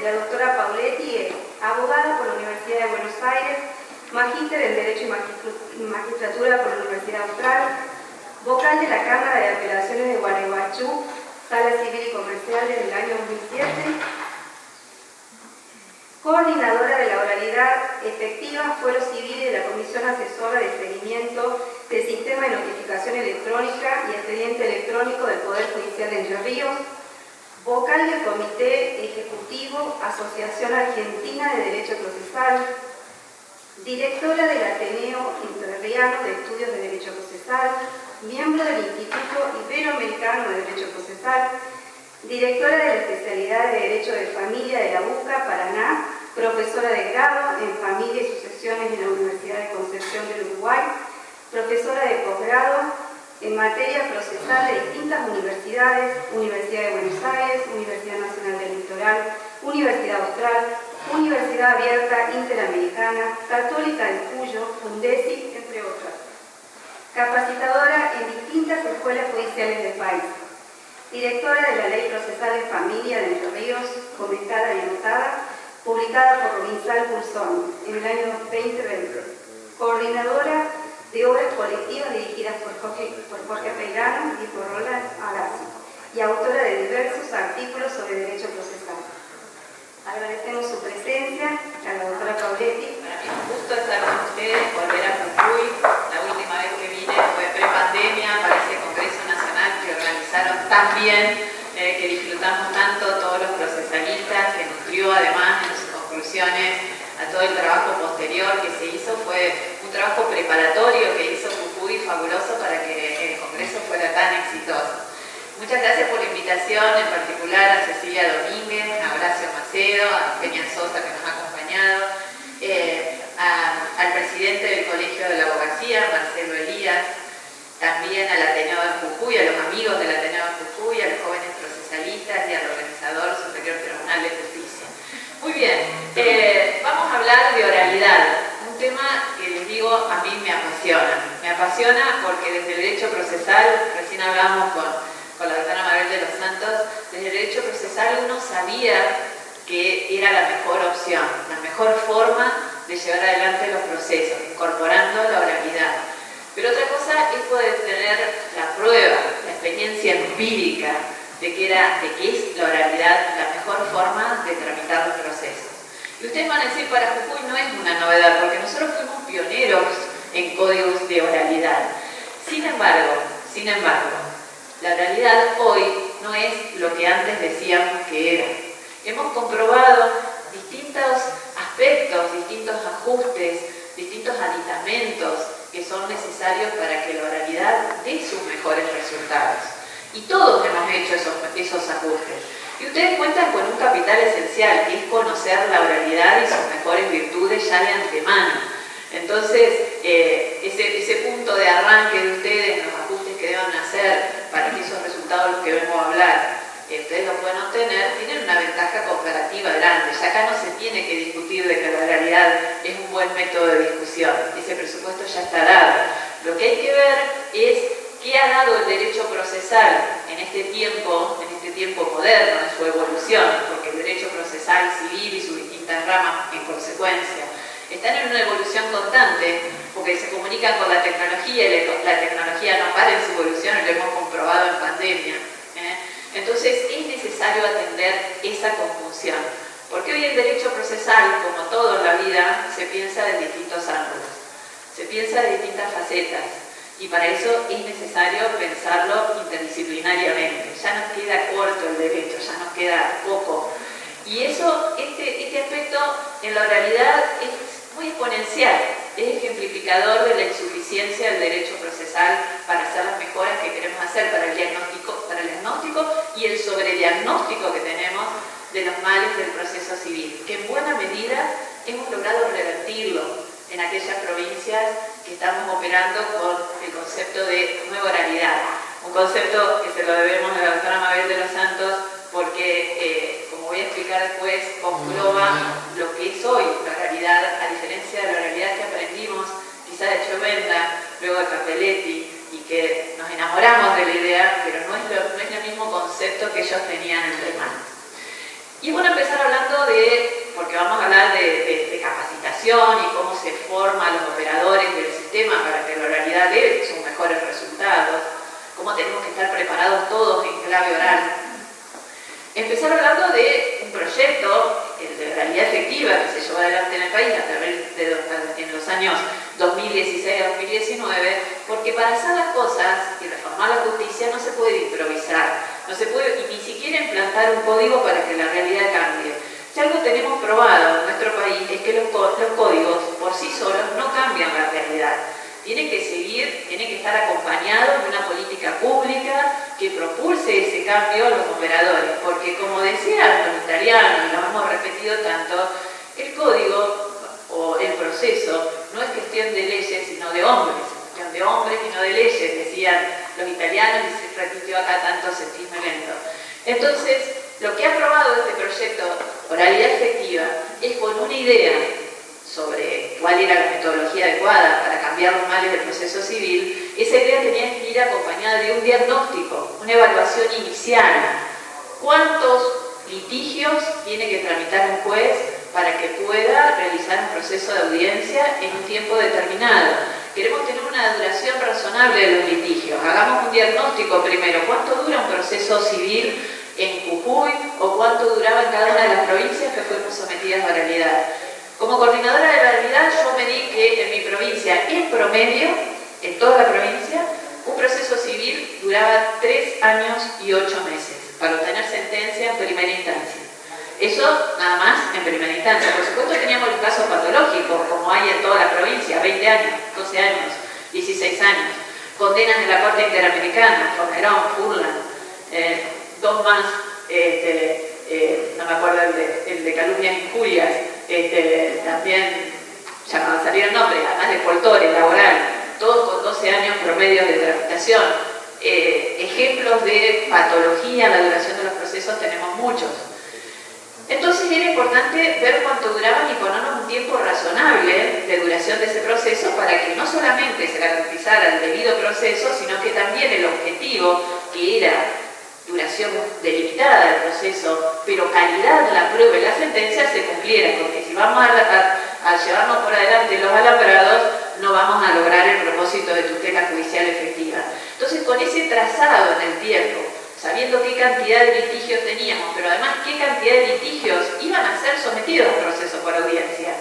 de la doctora Pauletti es abogada por la Universidad de Buenos Aires, magíster en Derecho y Magistratura por la Universidad Austral, vocal de la Cámara de Apelaciones de Gualeguaychú, Sala Civil y Comercial desde el año 2007, coordinadora de la oralidad efectiva, fuero civil de la Comisión Asesora de Seguimiento del Sistema de Notificación Electrónica y Expediente Electrónico del Poder Judicial de Entre Ríos, vocal del Comité Ejecutivo Asociación Argentina de Derecho Procesal, directora del Ateneo Entrerriano de Estudios de Derecho Procesal, miembro del Instituto Iberoamericano de Derecho Procesal, directora de la especialidad de Derecho de Familia de la UCA, Paraná, profesora de grado en Familia y Sucesiones en la Universidad de Concepción del Uruguay, profesora de posgrado en materia procesal de distintas universidades, Universidad de Buenos Aires, Universidad Nacional del Litoral, Universidad Austral, Universidad Abierta Interamericana, Católica de Cuyo, Fundesi, entre otras. Capacitadora en distintas escuelas judiciales del país. Directora de la Ley Procesal de Familia de Entre Ríos, comentada y anotada, publicada por Robinsal Pulsón en el año 2020. Coordinadora de obras colectivas dirigidas por Jorge Peirano y por Roland Agassi, y autora de diversos artículos sobre derecho procesal. Agradecemos su presencia a la doctora Pauletti. Para mí es un gusto estar con ustedes, volver a Jujuy. La última vez que vine fue pre-pandemia para ese Congreso Nacional que organizaron tan bien, que disfrutamos tanto todos los procesalistas, que nutrió además en sus conclusiones a todo el trabajo posterior que se hizo. Fue un trabajo preparatorio que hizo Jujuy fabuloso para que el Congreso fuera tan exitoso. Muchas gracias por la invitación, en particular a Cecilia Domínguez, a Horacio Macedo, a Peña Sosa que nos ha acompañado, al presidente del Colegio de la Abogacía, Marcelo Elías, también al Ateneo de Jujuy, a los amigos del Ateneo de Jujuy, a los jóvenes procesalistas y al organizador Superior Tribunal de Justicia. Muy bien, vamos a hablar de oralidad, un tema que les digo a mí me apasiona. Me apasiona porque desde el derecho procesal, recién hablamos con la doctora Mabel de los Santos, desde el derecho procesal uno sabía que era la mejor opción, la mejor forma de llevar adelante los procesos, incorporando la oralidad. Pero otra cosa es poder tener la prueba, la experiencia empírica de que es la oralidad la mejor forma de tramitar los procesos. Y ustedes van a decir, para Jujuy no es una novedad, porque nosotros fuimos pioneros en códigos de oralidad. Sin embargo, la oralidad hoy no es lo que antes decíamos que era. Hemos comprobado distintos aspectos, distintos ajustes, distintos aditamentos que son necesarios para que la oralidad dé sus mejores resultados. Y todos hemos hecho esos ajustes. Y ustedes cuentan con un capital esencial, que es conocer la oralidad y sus mejores virtudes ya de antemano. Entonces, ese punto de arranque de ustedes, los ajustes que deban hacer para que esos resultados los que vengo a hablar, ustedes los puedan obtener, tienen una ventaja comparativa grande. Ya acá no se tiene que discutir de que la oralidad es un buen método de discusión. Ese presupuesto ya está dado. Lo que hay que ver es qué ha dado el derecho procesal en este tiempo moderno, en su evolución, porque el derecho procesal civil y sus distintas ramas en consecuencia están en una evolución constante, porque se comunican con la tecnología y la tecnología no para en su evolución, y lo hemos comprobado en pandemia. Entonces es necesario atender esa conjunción, porque hoy el derecho procesal, como todo en la vida, se piensa de distintos ángulos, se piensa de distintas facetas, y para eso es necesario pensarlo interdisciplinariamente. Ya nos queda corto el derecho, ya nos queda poco. Y eso, este aspecto en la oralidad es muy exponencial, es ejemplificador de la insuficiencia del derecho procesal para hacer las mejoras que queremos hacer para el diagnóstico y el sobrediagnóstico que tenemos de los males del proceso civil, que en buena medida hemos logrado revertirlo en aquellas provincias que estamos operando con el concepto de nueva oralidad, un concepto que se lo debemos a la doctora Mabel de los Santos porque, como voy a explicar después, engloba lo que es hoy la oralidad, a diferencia de la oralidad que aprendimos quizá de Chovenda, luego de Capelletti, y que nos enamoramos de la idea, pero no es el mismo concepto que ellos tenían entre manos. Y bueno, empezar hablando hablando porque vamos a hablar de capacitación y cómo se forman los operadores del sistema para que la realidad dé sus mejores resultados, cómo tenemos que estar preparados todos en clave oral. Empezar hablando de un proyecto de realidad efectiva que se llevó adelante en el país a través en los años 2016 a 2019, porque para hacer las cosas y reformar la justicia no se puede improvisar, no se puede ni siquiera implantar un código para que la realidad cambie. Si algo tenemos probado en nuestro país es que los códigos por sí solos no cambian la realidad. Tienen que seguir, tienen que estar acompañados de una política pública que propulse ese cambio a los operadores, porque como decían los italianos, y lo hemos repetido tanto, el código o el proceso no es cuestión de leyes sino de hombres, es cuestión de hombres y no de leyes, decían los italianos y se repitió acá tanto sentismo lento. Entonces, lo que ha aprobado este proyecto Oralidad Efectiva es con una idea sobre cuál era la metodología adecuada para cambiar los males del proceso civil. Esa idea tenía que ir acompañada de un diagnóstico, una evaluación inicial. ¿Cuántos litigios tiene que tramitar un juez para que pueda realizar un proceso de audiencia en un tiempo determinado? Queremos tener una duración razonable de los litigios. Hagamos un diagnóstico primero. ¿Cuánto dura un proceso civil en Jujuy o cuánto duraba en cada una de las provincias que fueron sometidas a oralidad? Como coordinadora de oralidad, yo me di que en mi provincia, en promedio, en toda la provincia, un proceso civil duraba 3 años y 8 meses para obtener sentencia en primera instancia. Eso nada más en primera instancia. Por supuesto teníamos los casos patológicos, como hay en toda la provincia, 20 años, 12 años, 16 años. Condenas de la Corte Interamericana, Formerón, Furlan, 2 más, no me acuerdo el de calumnias e injurias, también, ya no me salieron nombres, además de Poltore, laboral, todos con 12 años promedios de tramitación. Ejemplos de patología en la duración de los procesos tenemos muchos. Entonces era importante ver cuánto duraban y ponernos un tiempo razonable de duración de ese proceso para que no solamente se garantizara el debido proceso, sino que también el objetivo, que era duración delimitada del proceso, pero calidad de la prueba y la sentencia, se cumpliera, porque si vamos a llevarnos por adelante los alambrados, no vamos a lograr el propósito de tutela judicial efectiva. Entonces, con ese trazado en el tiempo, sabiendo qué cantidad de litigios teníamos, pero además qué cantidad de litigios iban a ser sometidos a un proceso por audiencia,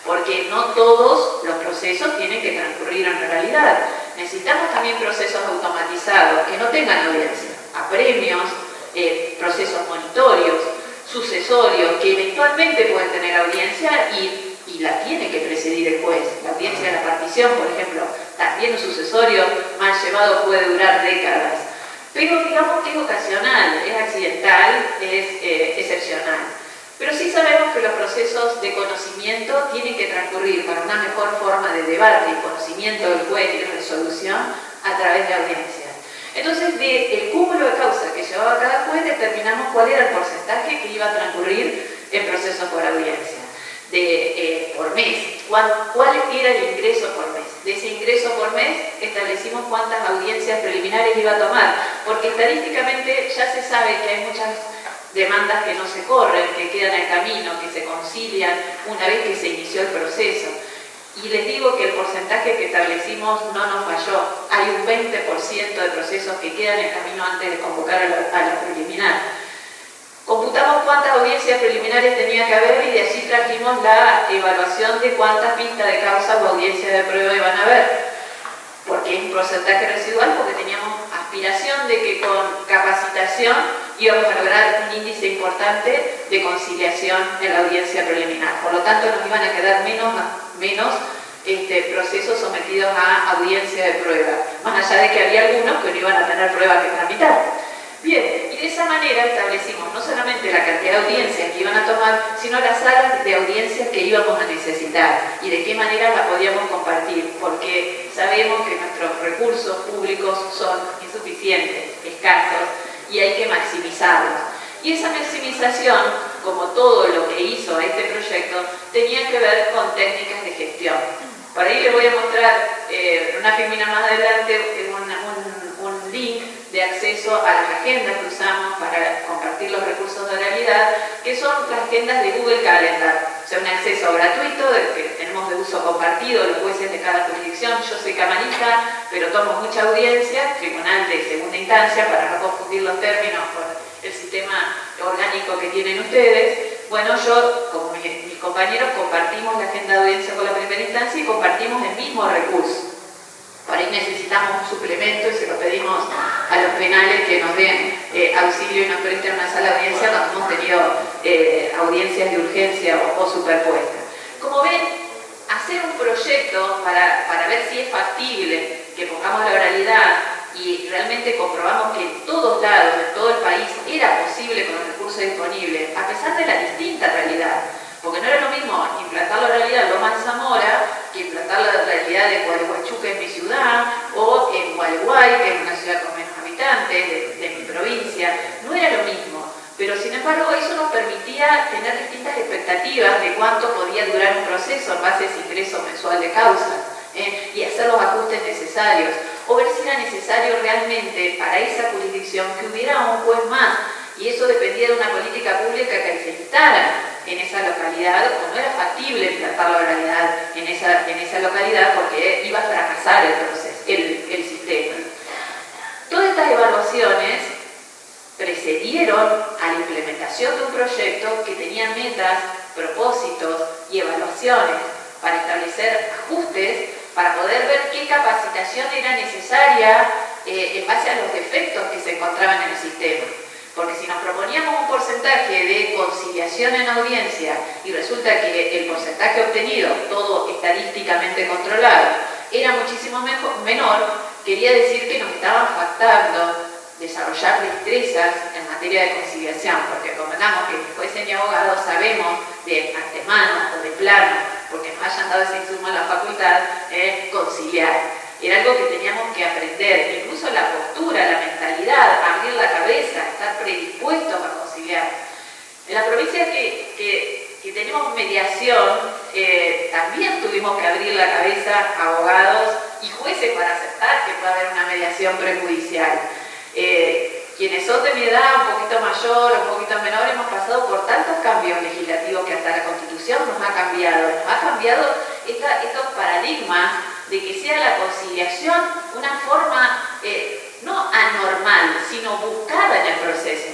porque no todos los procesos tienen que transcurrir en realidad. Necesitamos también procesos automatizados que no tengan audiencia, apremios, procesos monitorios, sucesorios, que eventualmente pueden tener audiencia y la tiene que presidir el juez. La audiencia de la partición, por ejemplo, también un sucesorio mal llevado puede durar décadas. Pero digamos que es ocasional, es accidental, es excepcional. Pero sí sabemos que los procesos de conocimiento tienen que transcurrir para una mejor forma de debate y conocimiento del juez y de resolución a través de audiencias. Entonces, del cúmulo de causas que llevaba cada juez, determinamos cuál era el porcentaje que iba a transcurrir en procesos por audiencia. Por mes, cuál era el ingreso por mes. De ese ingreso por mes establecimos cuántas audiencias preliminares iba a tomar, porque estadísticamente ya se sabe que hay muchas demandas que no se corren, que quedan en el camino, que se concilian una vez que se inició el proceso. Y les digo que el porcentaje que establecimos no nos falló. Hay un 20% de procesos que quedan en el camino antes de convocar a la preliminar. Computamos cuántas audiencias preliminares tenía que haber y de allí trajimos la evaluación de cuántas vistas de causa o audiencias de prueba iban a haber. Porque es un porcentaje residual, porque teníamos aspiración de que con capacitación íbamos a lograr un índice importante de conciliación en la audiencia preliminar. Por lo tanto, nos iban a quedar menos procesos sometidos a audiencia de prueba, más allá de que había algunos que no iban a tener pruebas que tramitar. Bien, y de esa manera establecimos no solamente la cantidad de audiencias que iban a tomar, sino las salas de audiencias que íbamos a necesitar y de qué manera las podíamos compartir, porque sabemos que nuestros recursos públicos son insuficientes, escasos, y hay que maximizarlos. Y esa maximización, como todo lo que hizo este proyecto, tenía que ver con técnicas de gestión. Por ahí les voy a mostrar una filmina más adelante un link de acceso a las agendas que usamos para compartir los recursos de oralidad, que son las agendas de Google Calendar. O sea, un acceso gratuito que tenemos de uso compartido los jueces de cada jurisdicción. Yo soy camarista, pero tomo mucha audiencia, tribunal de segunda instancia, para no confundir los términos con el sistema orgánico que tienen ustedes. Bueno, yo, como mis compañeros, compartimos la agenda de audiencia con la primera instancia y compartimos el mismo recurso. Por ahí necesitamos un suplemento y se lo pedimos a los penales que nos den auxilio y nos presten una sala de audiencia cuando hemos tenido audiencias de urgencia o superpuestas. Como ven, hacer un proyecto para ver si es factible que pongamos la oralidad y realmente comprobamos que en todos lados, en todo el país, era posible con los recursos disponibles, a pesar de la distinta realidad. Porque no era lo mismo implantar la realidad en Loma de Zamora que implantar la realidad de Gualeguaychú, que es mi ciudad, o en Gualeguay, que es una ciudad con menos habitantes, de mi provincia. No era lo mismo. Pero sin embargo eso nos permitía tener distintas expectativas de cuánto podía durar un proceso en base a ese ingreso mensual de causa, y hacer los ajustes necesarios, o ver si era necesario realmente para esa jurisdicción que hubiera un juez más, y eso dependía de una política pública que se instara en esa localidad, o no era factible implantar la oralidad en esa localidad porque iba a fracasar el proceso, el sistema. Todas estas evaluaciones precedieron a la implementación de un proyecto que tenía metas, propósitos y evaluaciones para establecer ajustes, para poder ver qué capacitación era necesaria en base a los defectos que se encontraban en el sistema. Porque si nos proponíamos un porcentaje de conciliación en audiencia y resulta que el porcentaje obtenido, todo estadísticamente controlado, era muchísimo menor, quería decir que nos estaban faltando desarrollar destrezas en materia de conciliación, porque convengamos que ni jueces ni abogados sabemos de antemano o de plano, porque nos hayan dado ese insumo en la facultad, conciliar. Era algo que teníamos que aprender, incluso la postura, la mentalidad, abrir la cabeza, estar predispuestos a conciliar. En la provincia que tenemos mediación, también tuvimos que abrir la cabeza a abogados y jueces para aceptar que pueda haber una mediación prejudicial. Quienes son de mi edad, un poquito mayor, un poquito menor, hemos pasado por tantos cambios legislativos que hasta la Constitución nos ha cambiado estos paradigmas de que sea la conciliación una forma no anormal, sino buscada en el proceso.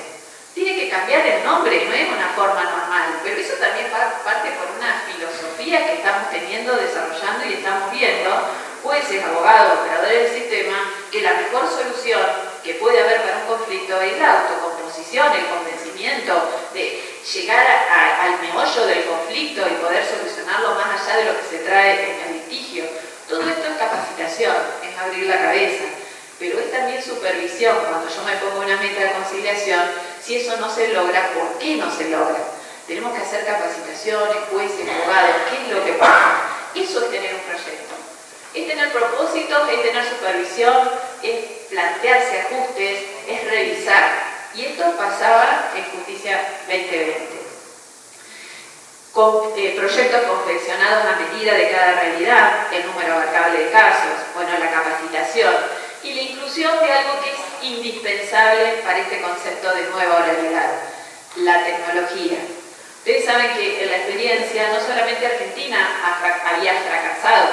Tiene que cambiar el nombre, no es una forma normal, pero eso también parte por una filosofía que estamos desarrollando y estamos viendo, jueces, abogados, operadores del sistema, que la mejor solución que puede haber para un conflicto es la autocomposición, el convencimiento de llegar al meollo del conflicto y poder solucionarlo más allá de lo que se trae en el litigio. Todo esto es capacitación, es abrir la cabeza, pero es también supervisión. Cuando yo me pongo una meta de conciliación, si eso no se logra, ¿por qué no se logra? Tenemos que hacer capacitaciones, jueces, abogados, ¿qué es lo que pasa? Eso es tener un proyecto. Es tener propósitos, es tener supervisión, es plantearse ajustes, es revisar. Y esto pasaba en Justicia 2020. Con proyectos confeccionados a medida de cada realidad, el número abarcable de casos, bueno, la capacitación y la inclusión de algo que es indispensable para este concepto de nueva oralidad, la tecnología. Ustedes saben que en la experiencia no solamente Argentina había fracasado,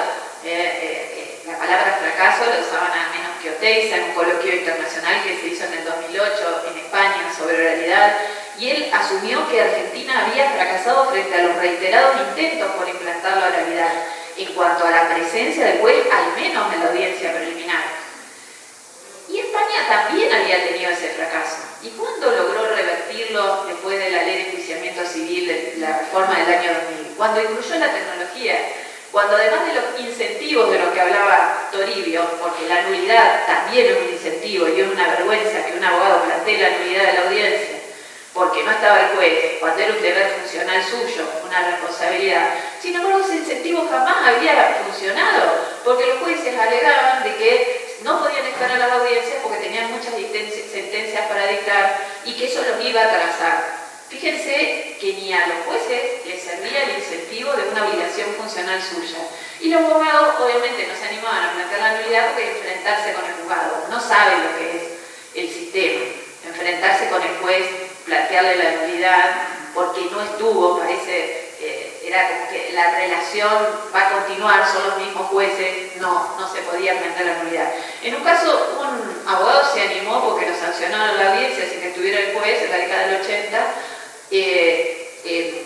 la palabra fracaso la usaban a menos que Oteiza en un coloquio internacional que se hizo en el 2008 en España sobre oralidad, y él asumió que Argentina había fracasado frente a los reiterados intentos por implantar la oralidad en cuanto a la presencia del juez, al menos en la audiencia preliminar. Y España también había tenido ese fracaso. ¿Y cuándo logró revertirlo después de la ley de enjuiciamiento civil, la reforma del año 2000? Cuando incluyó la tecnología, cuando además de los incentivos de los que hablaba Toribio, porque la nulidad también es un incentivo y es una vergüenza que un abogado plantee la nulidad de la audiencia, porque no estaba el juez, cuando era un deber funcional suyo, una responsabilidad. Sin embargo, ese incentivo jamás había funcionado, porque los jueces alegaban de que no podían estar en las audiencias porque tenían muchas sentencias para dictar y que eso los iba a atrasar. Fíjense que ni a los jueces les servía el incentivo de una obligación funcional suya. Y los abogados obviamente no se animaban a plantear la nulidad porque enfrentarse con el juzgado. No saben lo que es el tema. Enfrentarse con el juez, plantearle la nulidad, porque no estuvo, parece, era como que la relación va a continuar, son los mismos jueces, no se podía plantear la nulidad. En un caso, un abogado se animó porque lo sancionaron la audiencia sin que estuviera el juez en la década del 80,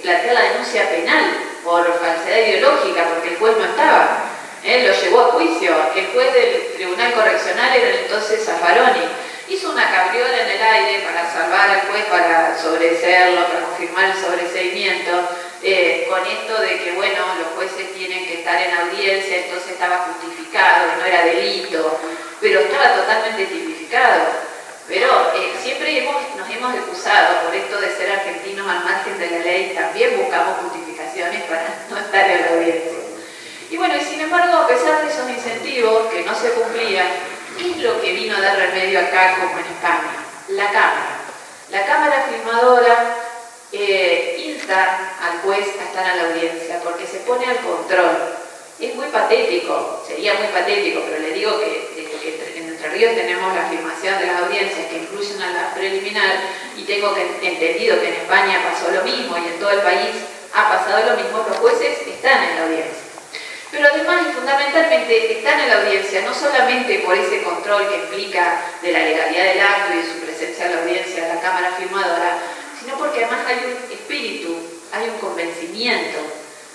plantear la denuncia penal por falsedad ideológica, porque el juez no estaba. Lo llevó a juicio. El juez del Tribunal Correccional era el entonces Zaffaroni. Hizo una cabriola en el aire para salvar al juez, para sobreseerlo, para confirmar el sobreseimiento, con esto de que, bueno, los jueces tienen que estar en audiencia, entonces estaba justificado, no era delito, pero estaba totalmente tipificado. Pero siempre nos hemos excusado por esto de ser argentinos al margen de la ley, también buscamos justificaciones para no estar en la audiencia. Y bueno, y sin embargo, a pesar de esos incentivos que no se cumplían, ¿qué es lo que vino a dar remedio acá como en España? La Cámara. La Cámara filmadora insta al juez a estar en la audiencia porque se pone al control. Es muy patético, sería muy patético, pero le digo que en Entre Ríos tenemos la filmación de las audiencias que incluyen a la preliminar y tengo entendido que en España pasó lo mismo y en todo el país ha pasado lo mismo, los jueces están en la audiencia. Pero además y fundamentalmente están en la audiencia no solamente por ese control que implica de la legalidad del acto y de su presencia en la audiencia de la Cámara Filmadora, sino porque además hay un espíritu, hay un convencimiento,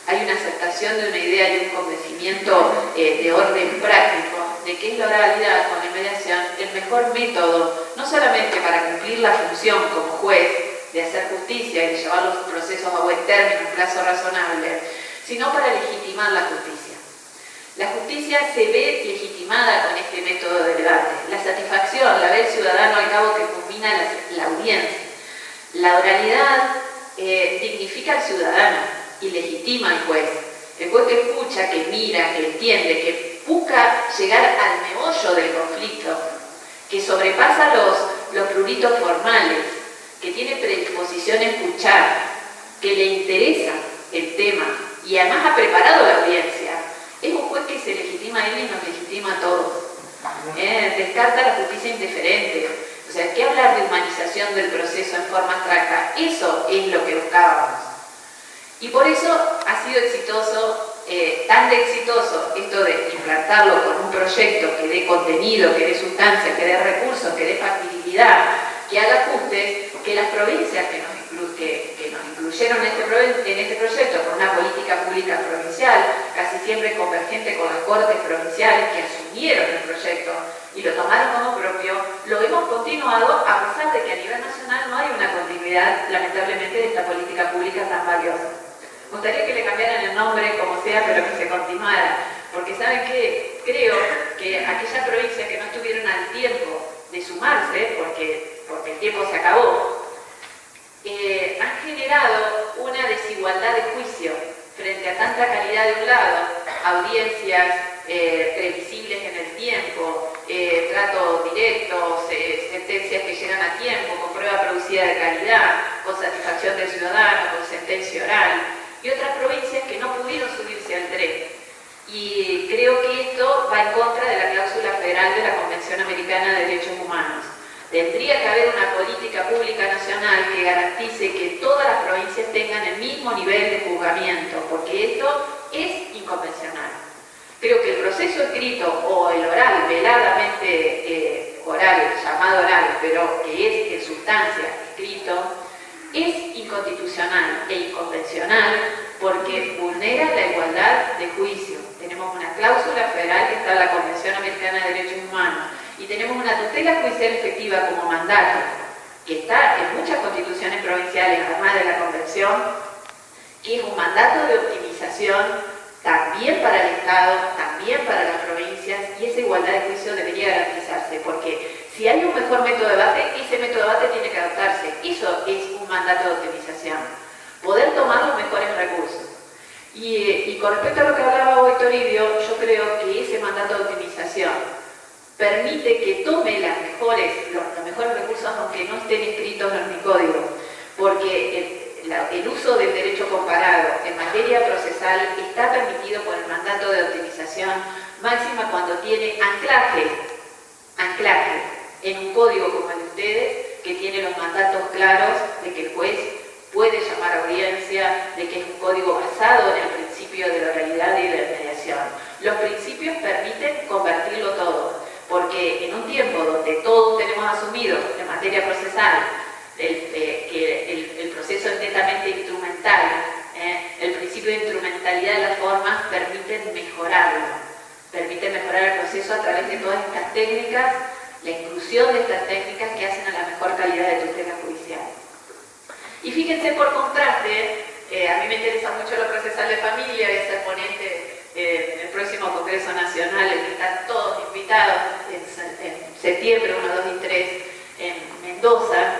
hay una aceptación de una idea y un convencimiento de orden práctico de que es la oralidad con la inmediación el mejor método, no solamente para cumplir la función como juez de hacer justicia y de llevar los procesos a buen término en plazo razonable, sino para legitimar la justicia. La justicia se ve legitimada con este método de debate. La satisfacción la ve el ciudadano al cabo que culmina la audiencia. La oralidad dignifica al ciudadano y legitima al juez. El juez que escucha, que mira, que entiende, que busca llegar al meollo del conflicto, que sobrepasa los pruritos formales, que tiene predisposición a escuchar, que le interesa el tema y además ha preparado la audiencia. Es un juez que se legitima a él y nos legitima a todos. Descarta la justicia indiferente. O sea, ¿qué hablar de humanización del proceso en forma abstracta? Eso es lo que buscábamos. Y por eso ha sido exitoso, tan de exitoso, esto de implantarlo con un proyecto que dé contenido, que dé sustancia, que dé recursos, que dé factibilidad, que haga ajustes, que las provincias que nos incluyeron en este proyecto con una política pública provincial, casi siempre convergente con las cortes provinciales que asumieron el proyecto y lo tomaron como propio, lo hemos continuado a pesar de que a nivel nacional no hay una continuidad, lamentablemente, de esta política pública tan valiosa. Me gustaría que le cambiaran el nombre como sea, pero que se continuara, porque ¿saben qué? Creo que aquellas provincias que no estuvieron al tiempo de sumarse, porque el tiempo se acabó, han generado una desigualdad de juicio frente a tanta calidad de un lado, audiencias previsibles en el tiempo, trato directo, sentencias que llegan a tiempo, con prueba producida de calidad, con satisfacción del ciudadano, con sentencia oral, y otras provincias que no pudieron subirse al tren. Y creo que esto va en contra de la cláusula federal de la Convención Americana de Derechos Humanos. Tendría que haber una política pública nacional que garantice que todas las provincias tengan el mismo nivel de juzgamiento, porque esto es inconvencional. Creo que el proceso escrito o el oral, veladamente oral, llamado oral, pero que es en sustancia escrito, es inconstitucional e inconvencional porque vulnera la igualdad de juicio. Tenemos una cláusula federal que está en la Convención Americana de Derechos Humanos y tenemos una tutela judicial efectiva como mandato que está en muchas constituciones provinciales, además de la Convención, que es un mandato de optimización también para el Estado, también para las provincias, y esa igualdad de juicio debería garantizarse, porque si hay un mejor método de debate, ese método de debate tiene que adaptarse. Eso es un mandato de optimización, poder tomar los mejores recursos. Y con respecto a lo que hablaba hoy Toribio, yo creo que ese mandato de optimización permite que tome los mejores recursos, aunque no estén escritos en mi código, porque el uso del derecho comparado en materia procesal está permitido por el mandato de optimización máxima cuando tiene anclaje en un código como el de ustedes, que tiene los mandatos claros de que el juez puede llamar a audiencia, de que es un código basado en el principio de la oralidad y de la mediación. Los principios permiten convertirlo todo, porque en un tiempo donde todos tenemos asumido en materia procesal que el proceso es netamente instrumental, el principio de instrumentalidad de las formas permite mejorarlo, permite mejorar el proceso a través de todas estas técnicas, la inclusión de estas técnicas que hacen a la mejor calidad de tutela judicial. Y fíjense, por contraste, a mí me interesa mucho lo procesal de familia, voy a ser ponente en el próximo Congreso Nacional, en que están todos invitados en septiembre 1, 2 y 3 en Mendoza.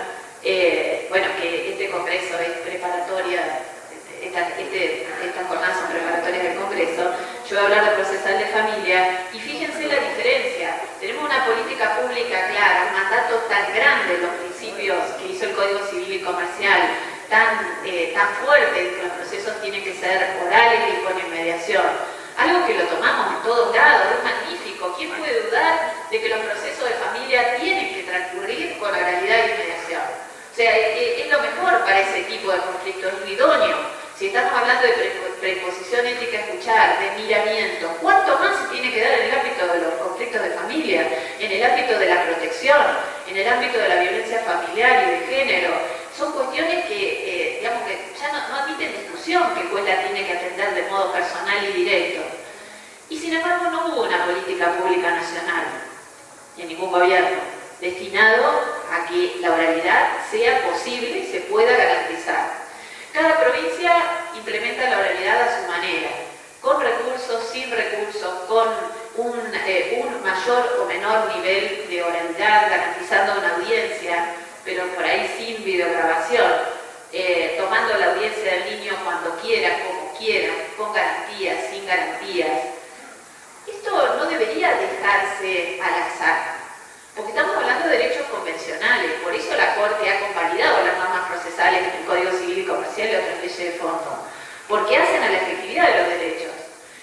Bueno, que este Congreso es preparatoria, estas jornadas son preparatorias del Congreso. Yo voy a hablar de procesal de familia y fíjense la diferencia. Tenemos una política pública clara, un mandato tan grande, los principios que hizo el Código Civil y Comercial, tan fuerte, que los procesos tienen que ser orales y con inmediación. Algo que lo tomamos en todos lados, es magnífico. ¿Quién puede dudar de que los procesos de familia tienen que transcurrir con oralidad y inmediación? O sea, es lo mejor para ese tipo de conflictos, es lo idóneo. Si estamos hablando de preposición ética a escuchar, de miramiento, ¿cuánto más se tiene que dar en el ámbito de los conflictos de familia, en el ámbito de la protección, en el ámbito de la violencia familiar y de género? Son cuestiones que, digamos, que ya no admiten discusión, que el juez la tiene que atender de modo personal y directo. Y sin embargo no hubo una política pública nacional, en ningún gobierno, destinado a que la oralidad sea posible y se pueda garantizar. Cada provincia implementa la oralidad a su manera, con recursos, sin recursos, con un mayor o menor nivel de oralidad, garantizando una audiencia, pero por ahí sin videograbación, tomando la audiencia del niño cuando quiera, como quiera, con garantías, sin garantías. Esto no debería dejarse al azar, porque estamos hablando de derechos convencionales, por eso la Corte ha convalidado las normas procesales en el Código Civil y Comercial y otras leyes de fondo, porque hacen a la efectividad de los derechos.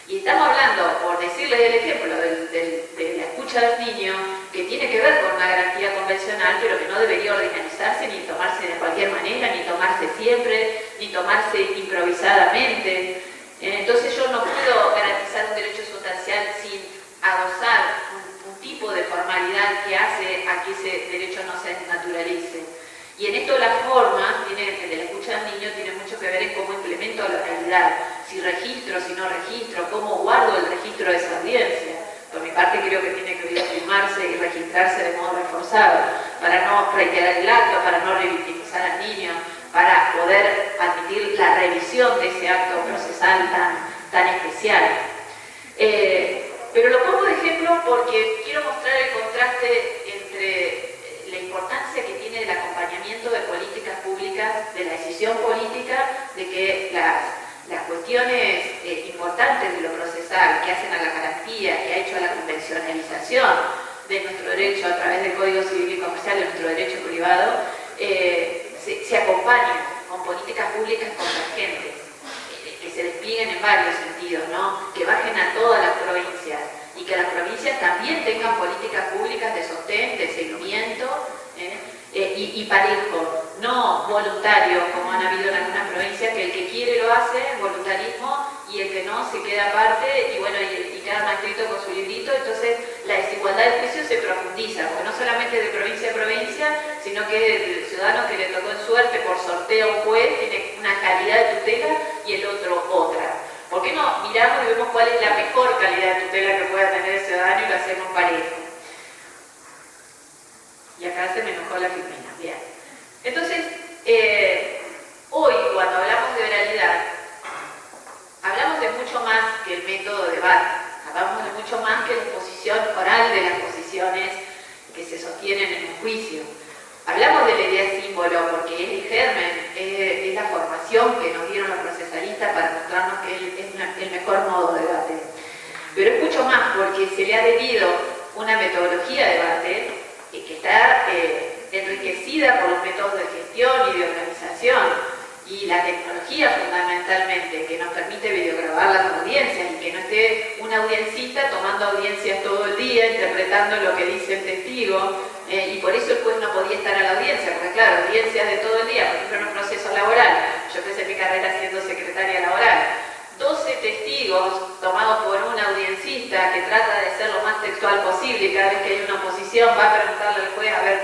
Y estamos hablando, por decirles el ejemplo, de la escucha del niño, que tiene que ver con una garantía convencional, pero que no debería ordinalizarse ni tomarse de cualquier manera, ni tomarse siempre, ni tomarse improvisadamente. Entonces yo no puedo garantizar un derecho sustancial sin adosar un tipo de formalidad que hace a que ese derecho no se naturalice. Y en esto la forma, el de la escucha del niño, tiene mucho que ver en cómo implemento la oralidad, si registro, si no registro, cómo guardo el registro de esa audiencia. Por mi parte creo que tiene que firmarse y registrarse de modo reforzado, para no reiterar el acto, para no revictimizar al niño, para poder admitir la revisión de ese acto procesal tan especial. Pero lo pongo de ejemplo porque quiero mostrar el contraste entre la importancia que tiene el acompañamiento de políticas públicas, de la decisión política, de que las cuestiones importantes de lo procesal que hacen a la garantía, que ha hecho a la convencionalización de nuestro derecho a través del Código Civil y Comercial, de nuestro derecho privado, se acompañen con políticas públicas convergentes, que se desplieguen en varios sentidos, ¿no? Que bajen a todas las provincias y que las provincias también tengan políticas públicas de sostén, de seguimiento y parejo, no voluntario, como han habido en algunas provincias, que el que quiere lo hace, voluntarismo, y el que no se queda aparte y bueno, y queda manuscrito con su librito. Entonces la desigualdad de juicio se profundiza, porque no solamente de provincia a provincia, sino que el ciudadano que le tocó en suerte por sorteo a un juez tiene una calidad de tutela y el otro otra. ¿Por qué no miramos y vemos cuál es la mejor calidad de tutela que pueda tener el ciudadano y lo hacemos parejo? Y acá se me enojó la Filomena. Bien. Entonces, hoy cuando hablamos de oralidad, hablamos de mucho más que el método de debate, hablamos de mucho más que la exposición oral de las posiciones que se sostienen en un juicio. Hablamos de la idea símbolo porque es el germen, es la formación que nos dieron los procesalistas para mostrarnos que es el mejor modo de debate. Pero es mucho más porque se le ha debido una metodología de debate que está enriquecida por los métodos de gestión y de organización y la tecnología fundamentalmente, que nos permite videograbar las audiencias y que no esté una audiencista tomando audiencias todo el día, interpretando lo que dice el testigo, y por eso el juez no podía estar a la audiencia, porque claro, audiencias de todo el día, por ejemplo en un proceso laboral, yo empecé mi carrera siendo secretaria laboral, 12 testigos tomados por un audiencista que trata de ser lo más textual posible y cada vez que hay una oposición va a preguntarle al juez a ver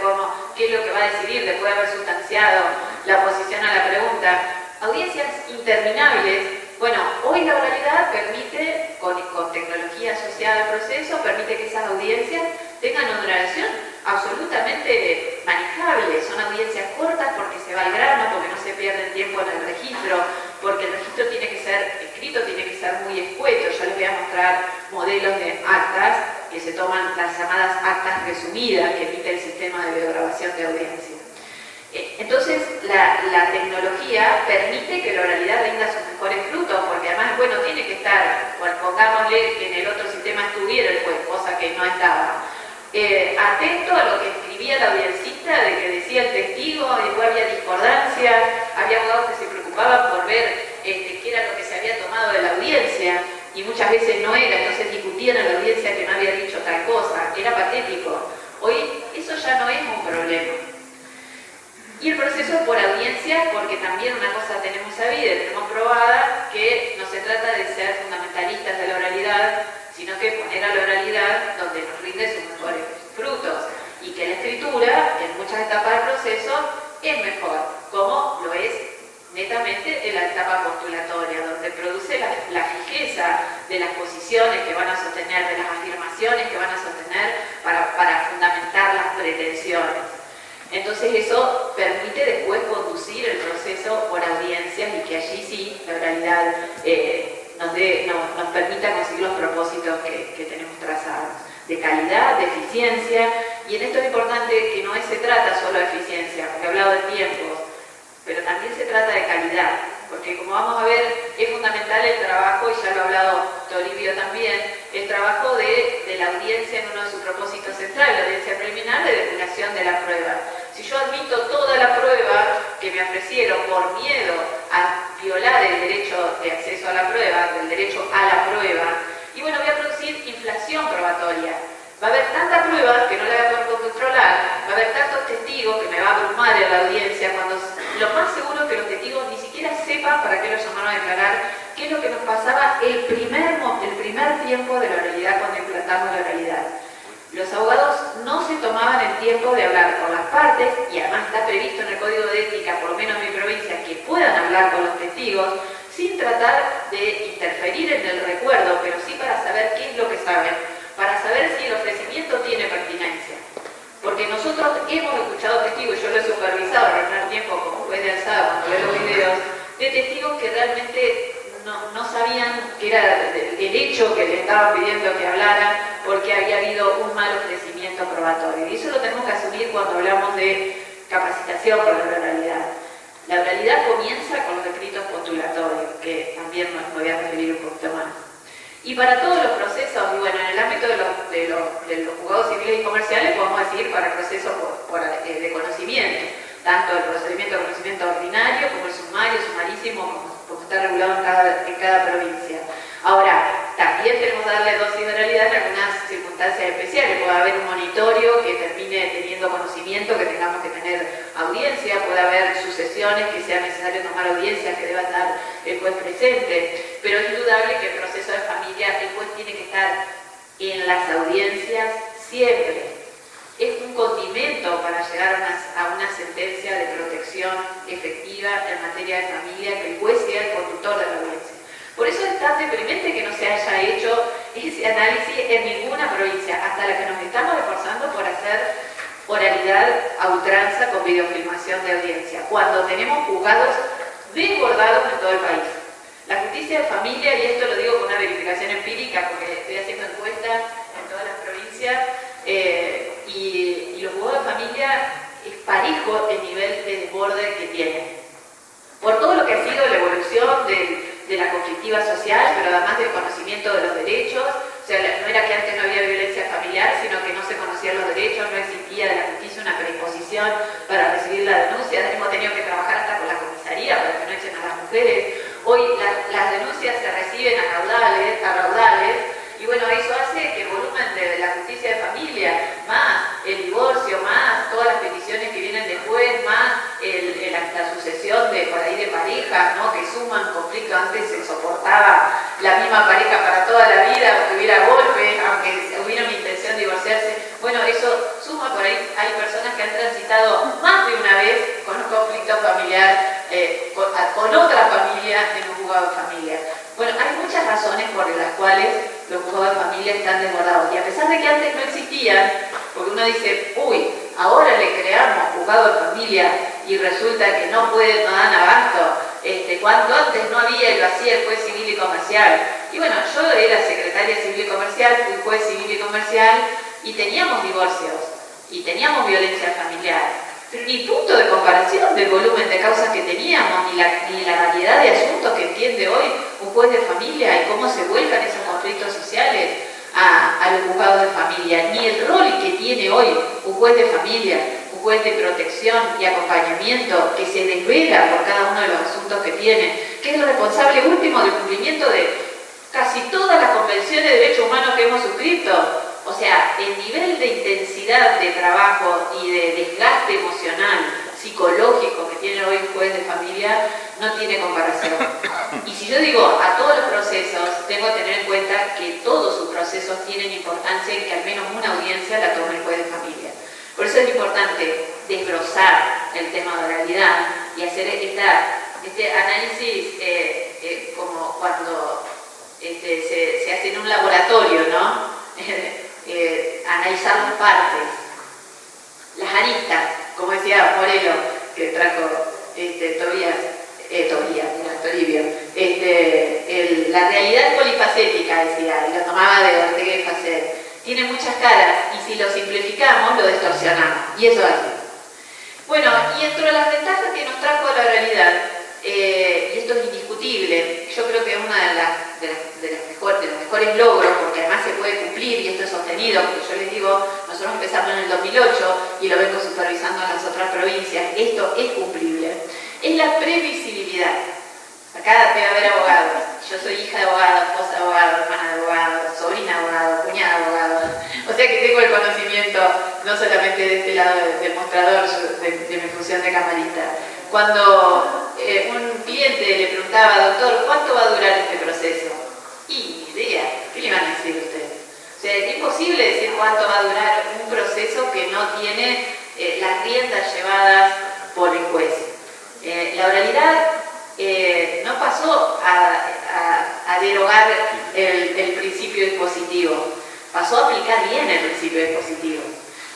qué es lo que va a decidir después de haber sustanciado la oposición a la pregunta. Audiencias interminables. Bueno, hoy la oralidad permite, con tecnología asociada al proceso, permite que esas audiencias tengan una duración absolutamente manejable. Son audiencias cortas porque se va al grano, porque no se pierde tiempo en el registro, porque el registro tiene que ser escrito, tiene que ser muy escueto. Yo les voy a mostrar modelos de actas que se toman, las llamadas actas resumidas que emite el sistema de videograbación de audiencia. Entonces, la tecnología permite que la oralidad rinda sus mejores frutos, porque además, bueno, tiene que estar, pongámosle que en el otro sistema estuviera el juez, cosa que no estaba, atento a lo que escribía la audiencista, de que decía el testigo, después había discordancias, había abogados que se preocupaban por ver qué era lo que se había tomado de la audiencia, y muchas veces no era, entonces discutían a la audiencia que no había dicho tal cosa, era patético. Hoy eso ya no es un problema. Y el proceso por audiencia, porque también una cosa tenemos sabida, tenemos probada, que no se trata de ser fundamentalistas de la oralidad, sino que poner a la oralidad donde nos rinde sus mejores frutos, y que la escritura, en muchas etapas del proceso, es mejor, como lo es netamente en la etapa postulatoria, donde produce la fijeza de las posiciones que van a sostener, de las afirmaciones que van a sostener para fundamentar las pretensiones. Entonces eso permite después conducir el proceso por audiencias y que allí sí la oralidad nos permita conseguir los propósitos que tenemos trazados, de calidad, de eficiencia, y en esto es importante que no se trata solo de eficiencia, porque he hablado de tiempos, pero también se trata de calidad, porque como vamos a ver, es fundamental el trabajo, y ya lo ha hablado Toribio también, el trabajo de la audiencia en uno de sus propósitos centrales, la audiencia preliminar de depuración de la prueba. Si yo admito toda la prueba que me ofrecieron por miedo a violar el derecho de acceso a la prueba, el derecho a la prueba, y bueno, voy a producir inflación probatoria. Va a haber tanta prueba que no la voy a poder controlar, va a haber tantos testigos que me va a abrumar en la audiencia, cuando lo más seguro es que los testigos ni siquiera sepan para qué los llamaron a declarar, qué es lo que nos pasaba el primer tiempo de la oralidad cuando implantamos la oralidad. Los abogados no se tomaban el tiempo de hablar con las partes, y además está previsto en el Código de Ética, por lo menos en mi provincia, que puedan hablar con los testigos, sin tratar de interferir en el recuerdo, pero sí para saber qué es lo que saben, para saber si el ofrecimiento tiene pertinencia. Porque nosotros hemos escuchado testigos, yo lo he supervisado en el primer tiempo como juez de alzada cuando veo los videos, de testigos que realmente no sabían que era el hecho que le estaban pidiendo que hablaran porque había habido un mal ofrecimiento probatorio. Y eso lo tenemos que asumir cuando hablamos de capacitación para la oralidad. La oralidad comienza con los escritos postulatorios, que también me voy a referir un poquito más. Y para todos los procesos, y bueno, en el ámbito de los juzgados civiles y comerciales, podemos decir para procesos de conocimiento, tanto el procedimiento de conocimiento ordinario como el sumario, sumarísimo, como está regulado en cada provincia. Ahora, también tenemos que darle dosis de oralidad en algunas circunstancias especiales. Puede haber un monitorio que termine teniendo conocimiento, que tengamos que tener audiencia, puede haber sucesiones que sea necesario tomar audiencias, que deba estar el juez presente, pero es indudable que el proceso de familia, el juez tiene que estar en las audiencias siempre. Es un condimento para llegar a una sentencia de protección efectiva en materia de familia, que el juez sea el conductor de la audiencia. Por eso es tan deprimente que no se haya hecho ese análisis en ninguna provincia, hasta la que nos estamos esforzando por hacer oralidad a ultranza con videofilmación de audiencia, cuando tenemos juzgados desbordados en todo el país. La justicia de familia, y esto lo digo con una verificación empírica porque estoy haciendo encuestas en todas las provincias, y los juzgados de familia es parejo el nivel de desborde que tienen. Por todo lo que ha sido la evolución de la conflictiva social, pero además del conocimiento de los derechos, o sea, no era que antes no había violencia familiar, sino que no se conocían los derechos, no existía de la justicia una predisposición para recibir la denuncia, hemos tenido que trabajar hasta con la comisaría para que no echen a las mujeres. Hoy las denuncias se reciben a raudales, y bueno, eso hace que el volumen de la justicia de familia, más el divorcio, más sucesión de por ahí de parejas, ¿no? Que suman conflictos. Antes se soportaba la misma pareja para toda la vida, aunque hubiera golpes, aunque hubiera una intención de divorciarse. Bueno, eso suma por ahí. Hay personas que han transitado más de una vez con un conflicto familiar, con otra familia en un juzgado de familia. Bueno, hay muchas razones por las cuales los juzgados de familia están desbordados. Y a pesar de que antes no existían, porque uno dice, uy, ahora le creamos juzgado de familia y resulta que no dan abasto, cuando antes no había y lo hacía el juez civil y comercial. Y bueno, yo era secretaria civil y comercial, fui juez civil y comercial y teníamos divorcios y teníamos violencia familiar. Pero ni punto de comparación del volumen de causas que teníamos, ni la variedad de asuntos que entiende hoy un juez de familia y cómo se vuelcan esos conflictos sociales a los juzgados de familia, ni el rol que tiene hoy un juez de familia, un juez de protección y acompañamiento que se desvela por cada uno de los asuntos que tiene, que es el responsable último del cumplimiento de casi todas las convenciones de derechos humanos que hemos suscrito. O sea, el nivel de intensidad de trabajo y de desgaste emocional, psicológico que tiene hoy un juez de familia no tiene comparación. Y si yo digo a todos los procesos, tengo que tener en cuenta que todos sus procesos tienen importancia en que al menos una audiencia la tome el juez de familia. Por eso es importante desglosar el tema de oralidad y hacer este análisis como cuando se hace en un laboratorio, ¿no? Analizar las partes, las aristas, como decía Morelo, que trajo Toribio, la realidad polifacética, decía, y lo tomaba de Ortega y Gasset, tiene muchas caras, y si lo simplificamos, lo distorsionamos, y eso es así. Bueno, y dentro de las ventajas que nos trajo la oralidad, y esto es indiscutible, yo creo que es una de los mejores logros, porque además se puede cumplir y esto es sostenido, porque yo les digo, nosotros empezamos en el 2008 y lo vengo supervisando en las otras provincias, esto es cumplible, es la previsibilidad. Acá debe haber abogados, yo soy hija de abogado, esposa de abogado, hermana de abogado, sobrina de abogado, cuñada de abogado, o sea que tengo el conocimiento no solamente de este lado del mostrador de mi función de camarista. Cuando un cliente le preguntaba, doctor, ¿cuánto va a durar este proceso? Y ni idea, ¿qué le van a decir a usted? O sea, es imposible decir cuánto va a durar un proceso que no tiene las riendas llevadas por el juez. La oralidad no pasó a derogar el principio dispositivo, pasó a aplicar bien el principio dispositivo,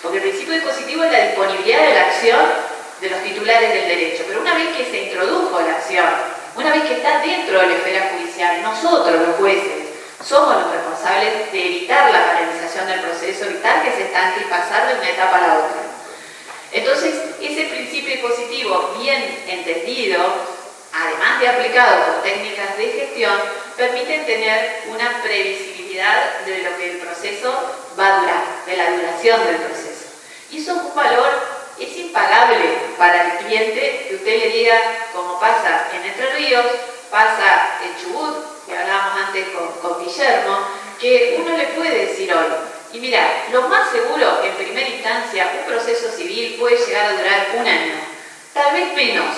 porque el principio dispositivo es la disponibilidad de la acción de los titulares del derecho, pero una vez que se introdujo la acción, una vez que está dentro de la esfera judicial, nosotros los jueces somos los responsables de evitar la paralización del proceso, evitar que se estanque y pasar de una etapa a la otra. Entonces, ese principio dispositivo bien entendido, además de aplicado con técnicas de gestión, permiten tener una previsibilidad de lo que el proceso va a durar, de la duración del proceso. Y eso es un valor, es impagable para el cliente que usted le diga, como pasa en Entre Ríos, pasa en Chubut, que hablábamos antes con Guillermo, que uno le puede decir hoy, y mira, lo más seguro que en primera instancia un proceso civil puede llegar a durar un año, tal vez menos,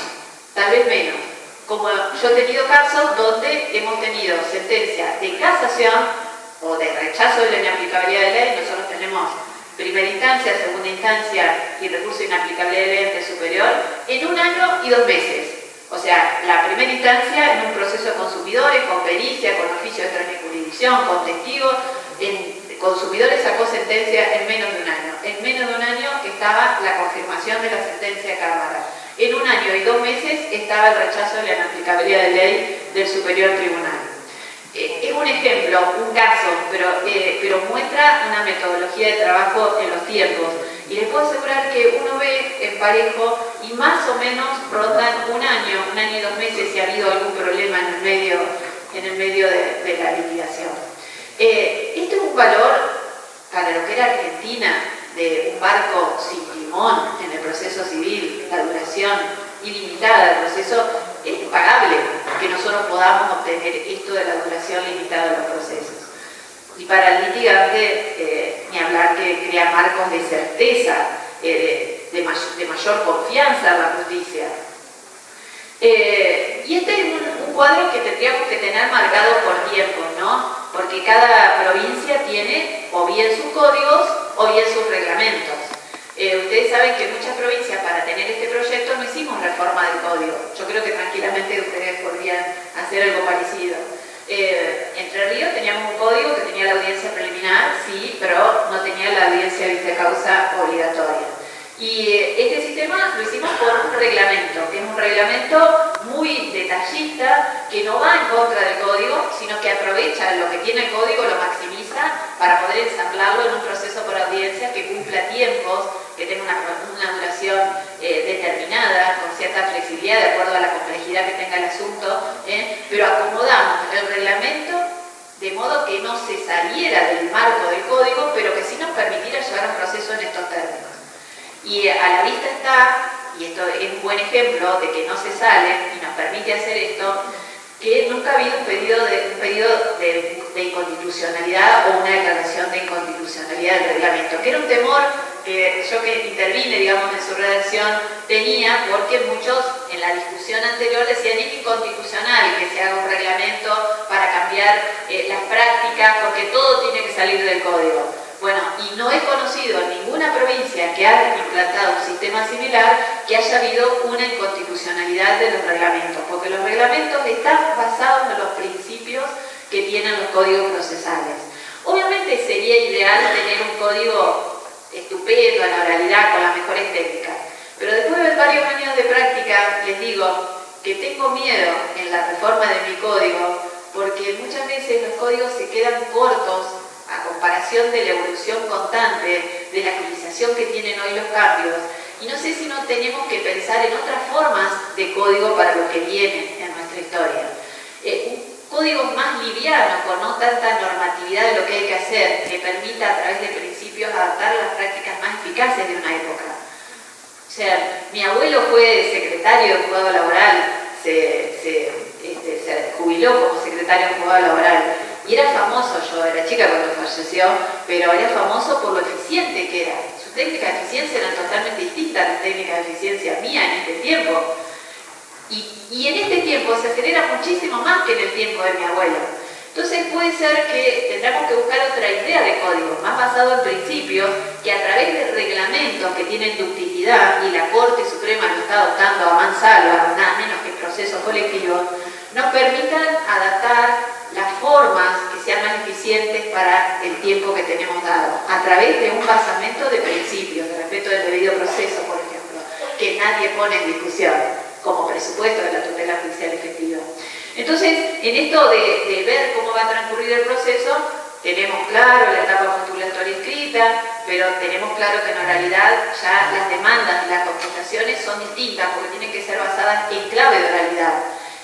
como yo he tenido casos donde hemos tenido sentencia de casación o de rechazo de la inaplicabilidad de ley. Nosotros tenemos primera instancia, segunda instancia y recurso de inaplicabilidad de ley ante superior en 1 año y 2 meses. O sea, la primera instancia en un proceso de consumidores, con pericia, con oficio de extraña jurisdicción, con testigos, consumidores sacó sentencia en menos de 1 año. En menos de 1 año estaba la confirmación de la sentencia de Cámara. En 1 año y 2 meses estaba el rechazo de la inaplicabilidad de ley del Superior Tribunal. Es un ejemplo, un caso, pero muestra una metodología de trabajo en los tiempos. Y les puedo asegurar que uno ve en parejo y más o menos rondan 1 año y 2 meses si ha habido algún problema en el medio de la liquidación. Esto es un valor para lo que era Argentina, de un barco sin timón en el proceso civil, la duración ilimitada del proceso. Es impagable que nosotros podamos obtener esto de la duración limitada de los procesos. Y para el litigante, ni hablar que crea marcos de certeza, de mayor confianza en la justicia. Y este es un cuadro que tendríamos que tener marcado por tiempo, ¿no? Porque cada provincia tiene o bien sus códigos o bien sus reglamentos. Ustedes saben que en muchas provincias para tener este proyecto no hicimos reforma del código. Yo creo que tranquilamente ustedes podrían hacer algo parecido. Entre Ríos teníamos un código que tenía la audiencia preliminar, sí, pero no tenía la audiencia vista causa obligatoria. Y este sistema lo hicimos por un reglamento, que es un reglamento muy detallista, que no va en contra del código, sino que aprovecha lo que tiene el código, lo maximiza para poder ensamblarlo en un proceso por audiencia que cumpla tiempos, que tenga una duración determinada, con cierta flexibilidad de acuerdo a la complejidad que tenga el asunto, pero acomodamos el reglamento de modo que no se saliera del marco del código, pero que sí nos permitiera llevar a un proceso en estos términos. Y a la vista está, y esto es un buen ejemplo de que no se sale y nos permite hacer esto, que nunca ha habido un pedido de inconstitucionalidad o una declaración de inconstitucionalidad del reglamento, que era un temor que yo que intervine, digamos, en su redacción, tenía, porque muchos en la discusión anterior decían es inconstitucional que se haga un reglamento para cambiar las prácticas, porque todo tiene que salir del código. Bueno, y no he conocido en ninguna provincia que haya implantado un sistema similar que haya habido una inconstitucionalidad de los reglamentos, porque los reglamentos están basados en los principios que tienen los códigos procesales. Obviamente sería ideal tener un código estupendo en la oralidad con las mejores técnicas, pero después de varios años de práctica les digo que tengo miedo en la reforma de mi código, porque muchas veces los códigos se quedan cortos a comparación de la evolución constante, de la agilización que tienen hoy los cambios, y no sé si no tenemos que pensar en otras formas de código para lo que viene en nuestra historia. Un código más liviano, con no tanta normatividad de lo que hay que hacer, que permita a través de principios adaptar las prácticas más eficaces de una época. O sea, mi abuelo fue secretario de juzgado laboral, se jubiló como secretario de juzgado laboral, y era famoso, yo era chica cuando falleció, pero era famoso por lo eficiente que era. Sus técnicas de eficiencia eran totalmente distintas a las técnicas de eficiencia mía en este tiempo. Y en este tiempo se acelera muchísimo más que en el tiempo de mi abuelo. Entonces puede ser que tendremos que buscar otra idea de código, más basado en principios, que a través de reglamentos que tienen ductilidad, y la Corte Suprema lo está adoptando a mansalva, nada menos que procesos colectivos, nos permitan adaptar las formas que sean más eficientes para el tiempo que tenemos dado, a través de un basamento de principios, de respeto del debido proceso, por ejemplo, que nadie pone en discusión, como presupuesto de la tutela judicial efectiva. Entonces, en esto de ver cómo va a transcurrir el proceso, tenemos claro la etapa postulatoria escrita, pero tenemos claro que en oralidad ya las demandas y las contestaciones son distintas, porque tienen que ser basadas en clave de oralidad.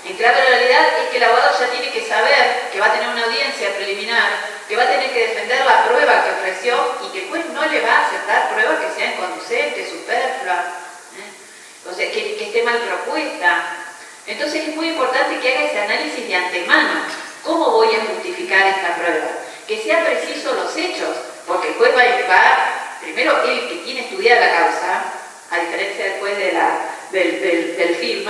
En clave de oralidad es que el abogado ya tiene que saber que va a tener una audiencia preliminar, que va a tener que defender la prueba que ofreció y que el juez no le va a aceptar pruebas que sean inconducentes, superfluas, o sea, que esté mal propuesta. Entonces es muy importante que haga ese análisis de antemano. ¿Cómo voy a justificar esta prueba? Que sean precisos los hechos, porque el juez va primero, él que tiene estudiada la causa, a diferencia del juez del film,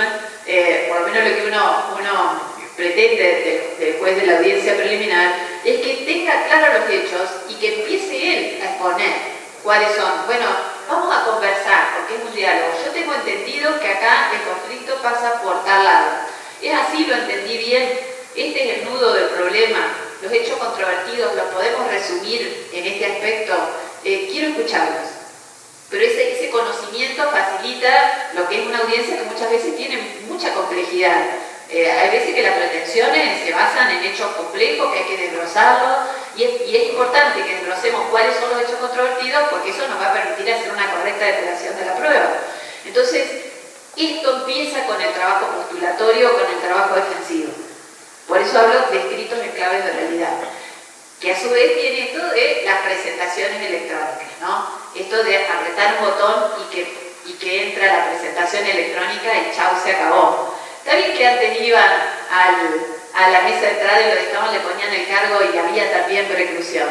por lo menos lo que uno pretende del juez de la audiencia preliminar, es que tenga claros los hechos y que empiece él a exponer cuáles son. Bueno, vamos a conversar, porque es un diálogo. Yo tengo entendido que acá el conflicto pasa por tal lado. Es así, lo entendí bien. Este es el nudo del problema. Los hechos controvertidos los podemos resumir en este aspecto. Quiero escucharlos. Pero ese conocimiento facilita lo que es una audiencia que muchas veces tiene mucha complejidad. Hay veces que las pretensiones se basan en hechos complejos que hay que desglosarlos, y es importante que desglosemos cuáles son los hechos controvertidos, porque eso nos va a permitir hacer una correcta depuración de la prueba. Entonces, esto empieza con el trabajo postulatorio, con el trabajo defensivo. Por eso hablo de escritos en claves de realidad, que a su vez tiene esto de las presentaciones electrónicas, ¿no? Esto de apretar un botón y que entra la presentación electrónica y chau, se acabó. Está bien que antes iban a la mesa de entrada y lo dejaban, le ponían el cargo y había también preclusión.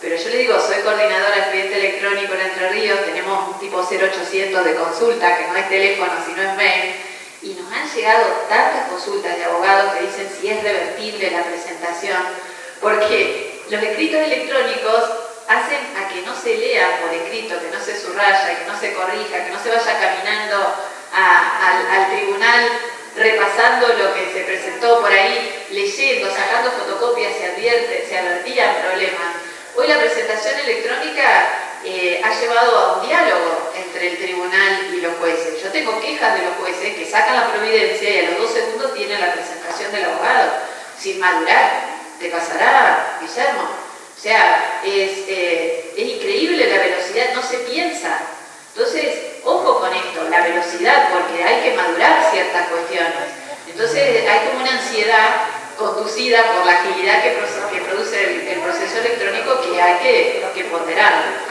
Pero yo le digo, soy coordinadora de expediente electrónico en Entre Ríos, tenemos un tipo 0800 de consulta, que no es teléfono, sino es mail, y nos han llegado tantas consultas de abogados que dicen si es revertible la presentación, porque los escritos electrónicos hacen a que no se lea por escrito, que no se subraya, que no se corrija, que no se vaya caminando al tribunal repasando lo que se presentó por ahí, leyendo, sacando fotocopias, se advertían problemas. Hoy la presentación electrónica ha llevado a un diálogo entre el tribunal y los jueces. Yo tengo quejas de los jueces que sacan la providencia y a los 2 segundos tienen la presentación del abogado, sin madurar. ¿Te pasará, Guillermo? O sea, es increíble la velocidad, no se piensa. Entonces, ojo con esto, la velocidad, porque hay que madurar ciertas cuestiones. Entonces, hay como una ansiedad conducida por la agilidad que produce el proceso electrónico que hay que ponderarlo.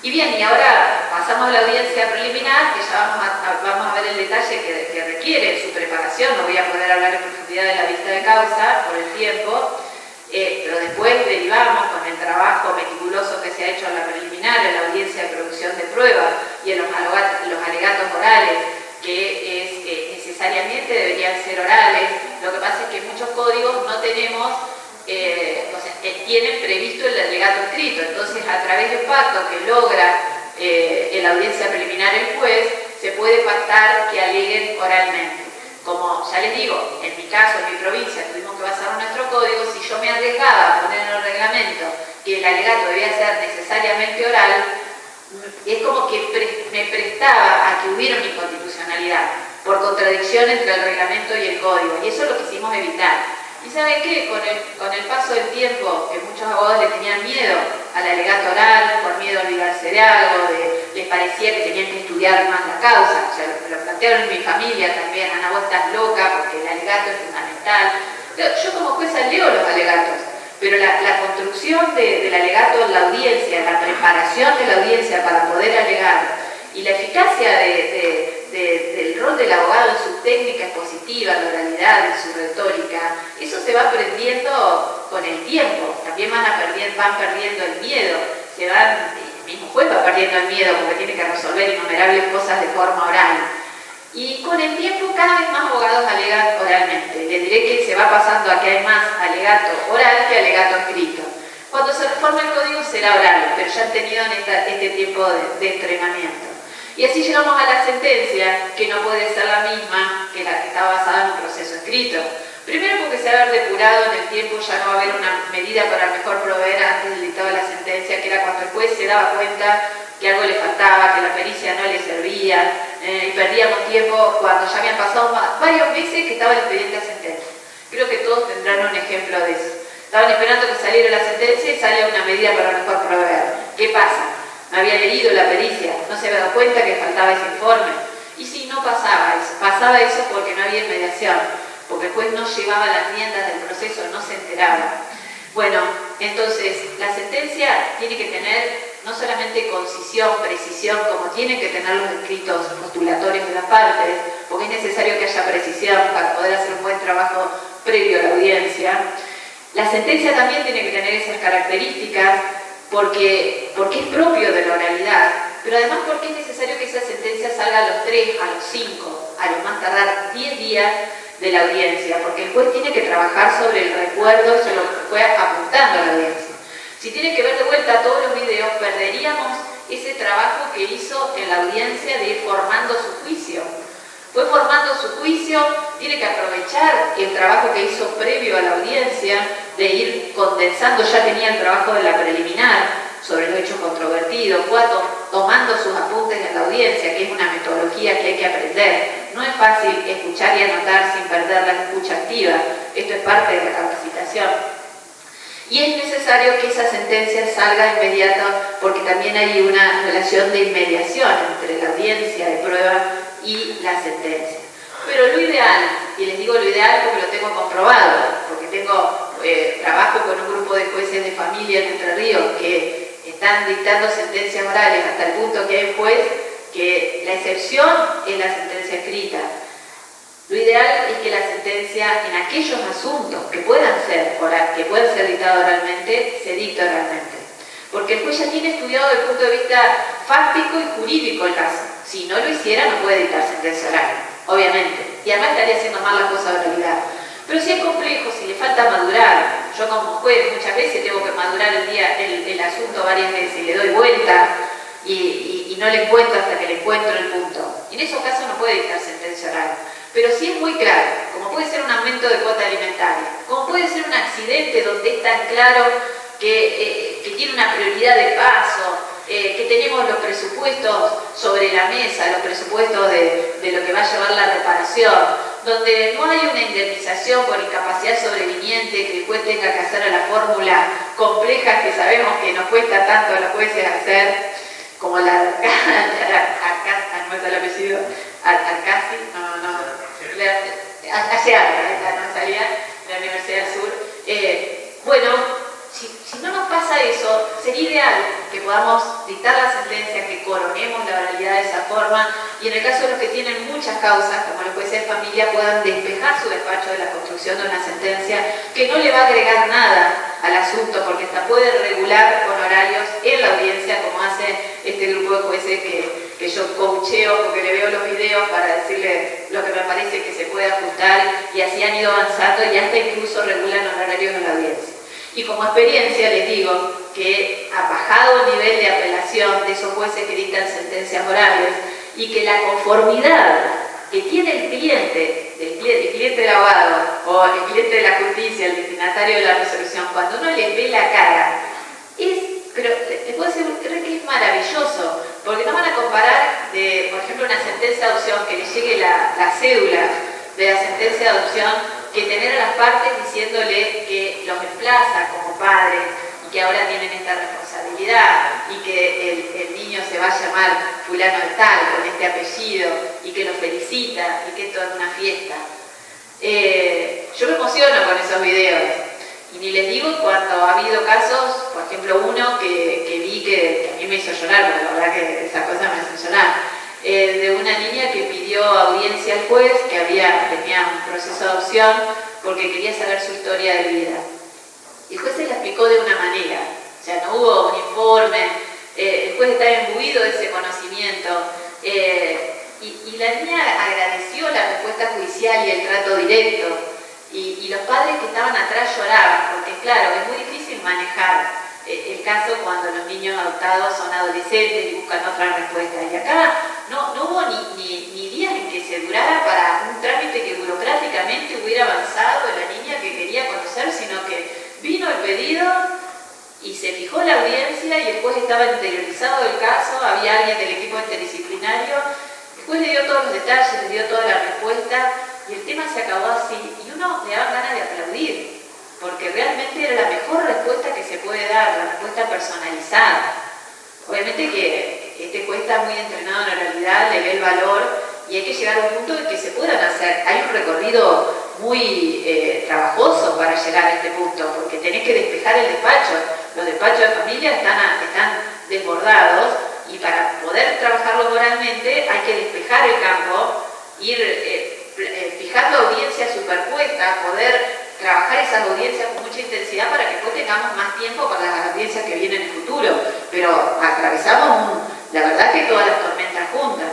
Y bien, y ahora pasamos a la audiencia preliminar, que ya vamos a ver el detalle que requiere su preparación. No voy a poder hablar en profundidad de la vista de causa por el tiempo, pero después derivamos con el trabajo meticuloso que se ha hecho en la preliminar, en la audiencia de producción de pruebas y en los alegatos orales, que necesariamente deberían ser orales. Lo que pasa es que en muchos códigos no tenemos, tienen previsto el alegato escrito. Entonces, a través de un pacto que logra en la audiencia preliminar el juez, se puede pactar que aleguen oralmente. Como ya les digo, en mi caso, en mi provincia, tuvimos que basar nuestro código. Si yo me arriesgaba a poner en el reglamento que el alegato debía ser necesariamente oral, es como que me prestaba a que hubiera una inconstitucionalidad por contradicción entre el reglamento y el código, y eso lo quisimos evitar. ¿Y saben qué? Con el paso del tiempo, que muchos abogados le tenían miedo al alegato oral, por miedo a olvidarse de algo, les parecía que tenían que estudiar más la causa. O sea, lo plantearon en mi familia también: Ana, vos estás loca porque el alegato es fundamental. Yo como jueza leo los alegatos, pero la construcción del alegato en la audiencia, la preparación de la audiencia para poder alegar, y la eficacia del rol del abogado en su técnica expositiva, en la oralidad, en su retórica, eso se va aprendiendo con el tiempo. También van perdiendo el miedo, el mismo juez va perdiendo el miedo porque tiene que resolver innumerables cosas de forma oral. Y con el tiempo cada vez más abogados alegan oralmente. Les diré que se va pasando a que hay más alegato oral que alegato escrito. Cuando se reforme el código será oral, pero ya han tenido este tiempo de entrenamiento. Y así llegamos a la sentencia, que no puede ser la misma que la que está basada en un proceso escrito. Primero porque se va a haber depurado en el tiempo, ya no va a haber una medida para mejor proveer antes del dictado de la sentencia, que era cuando el juez se daba cuenta que algo le faltaba, que la pericia no le servía, y perdíamos tiempo cuando ya habían pasado varios meses que estaba el expediente a sentencia. Creo que todos tendrán un ejemplo de eso. Estaban esperando que saliera la sentencia y sale una medida para mejor proveer. ¿Qué pasa? No había leído la pericia, no se había dado cuenta que faltaba ese informe. Y si no pasaba eso porque no había inmediación, porque el juez no llevaba las riendas del proceso, no se enteraba. Bueno, entonces la sentencia tiene que tener no solamente concisión, precisión, como tienen que tener los escritos postulatorios de las partes, porque es necesario que haya precisión para poder hacer un buen trabajo previo a la audiencia. La sentencia también tiene que tener esas características porque es propio de la oralidad, pero además porque es necesario que esa sentencia salga a los 3, a los 5, a lo más tardar 10 días de la audiencia, porque el juez tiene que trabajar sobre el recuerdo, sobre lo que fue apuntando a la audiencia. Si tiene que ver de vuelta todos los videos, perderíamos ese trabajo que hizo en la audiencia de ir formando su juicio. Fue formando su juicio, tiene que aprovechar el trabajo que hizo previo a la audiencia, de ir condensando, ya tenía el trabajo de la preliminar sobre los hechos controvertidos, fue tomando sus apuntes en la audiencia, que es una metodología que hay que aprender. No es fácil escuchar y anotar sin perder la escucha activa, esto es parte de la capacitación. Y es necesario que esa sentencia salga inmediata, porque también hay una relación de inmediación entre la audiencia de prueba y la sentencia. Pero lo ideal, y les digo lo ideal porque lo tengo comprobado, porque trabajo con un grupo de jueces de familia en Entre Ríos que están dictando sentencias orales hasta el punto que hay un juez que la excepción es la sentencia escrita. Lo ideal es que la sentencia, en aquellos asuntos que puedan ser dictados oralmente, se dicte oralmente. Porque el juez ya tiene estudiado desde el punto de vista fáctico y jurídico el caso. Si no lo hiciera, no puede dictar sentencia oral. obviamente, y además estaría haciendo mal la cosa de oralidad. Pero si es complejo, si le falta madurar, yo como juez muchas veces tengo que madurar el asunto varias veces y le doy vuelta y no le encuentro hasta que le encuentro el punto. Y en esos casos no puede dictar sentencia oral. Pero sí es muy claro, como puede ser un aumento de cuota alimentaria, como puede ser un accidente donde es tan claro que tiene una prioridad de paso, que tenemos los presupuestos sobre la mesa, los presupuestos de lo que va a llevar la reparación, donde no hay una indemnización por incapacidad sobreviniente que el juez tenga que hacer a la fórmula compleja que sabemos que nos cuesta tanto a los jueces hacer, como la no es el apellido, Arcasi, no salía de la Universidad del Sur. Bueno, si no nos pasa eso, sería ideal que podamos dictar la sentencia, que coronemos la oralidad de esa forma y en el caso de los que tienen muchas causas, como los jueces de familia, puedan despejar su despacho de la construcción de una sentencia que no le va a agregar nada al asunto porque hasta puede regular honorarios en la audiencia como hace este grupo de jueces que yo coacheo porque le veo los videos para decirle lo que me parece que se puede ajustar y así han ido avanzando y hasta incluso regulan honorarios en la audiencia. Y como experiencia les digo que ha bajado el nivel de apelación de esos jueces que dictan sentencias orales y que la conformidad que tiene el cliente del abogado o el cliente de la justicia, el destinatario de la resolución, cuando uno le ve la cara, pero les puedo decir que es maravilloso, porque no van a comparar, por ejemplo, una sentencia de adopción, que le llegue la cédula de la sentencia de adopción, que tener a las partes diciéndole que los emplaza como padres y que ahora tienen esta responsabilidad y que el niño se va a llamar fulano de tal, con este apellido, y que lo felicita y que esto es una fiesta. Yo me emociono con esos videos. Y ni les digo cuando ha habido casos, por ejemplo uno que vi que a mí me hizo llorar, porque la verdad que esa cosa me hace llorar, de una niña que pidió audiencia al juez, que tenía un proceso de adopción, porque quería saber su historia de vida. Y el juez se la explicó de una manera, o sea, no hubo un informe, el juez estaba imbuido de ese conocimiento, y la niña agradeció la respuesta judicial y el trato directo. Y los padres que estaban atrás lloraban, porque claro, es muy difícil manejar el caso cuando los niños adoptados son adolescentes y buscan otra respuesta. Y acá no hubo ni días en que se durara para un trámite que burocráticamente hubiera avanzado de la niña que quería conocer, sino que vino el pedido y se fijó la audiencia y el juez estaba interiorizado del caso, había alguien del equipo interdisciplinario, el juez le dio todos los detalles, le dio toda la respuesta. Y el tema se acabó así, y uno le da ganas de aplaudir, porque realmente era la mejor respuesta que se puede dar, la respuesta personalizada. Obviamente que este juez está muy entrenado en oralidad, le ve el valor, y hay que llegar a un punto en que se puedan hacer. Hay un recorrido muy trabajoso para llegar a este punto, porque tenés que despejar el despacho. Los despachos de familia están desbordados, y para poder trabajarlo moralmente hay que despejar el campo, ir fijar la audiencia superpuesta, poder trabajar esas audiencias con mucha intensidad para que después tengamos más tiempo para las audiencias que vienen en el futuro. Pero atravesamos, la verdad que todas las tormentas juntas.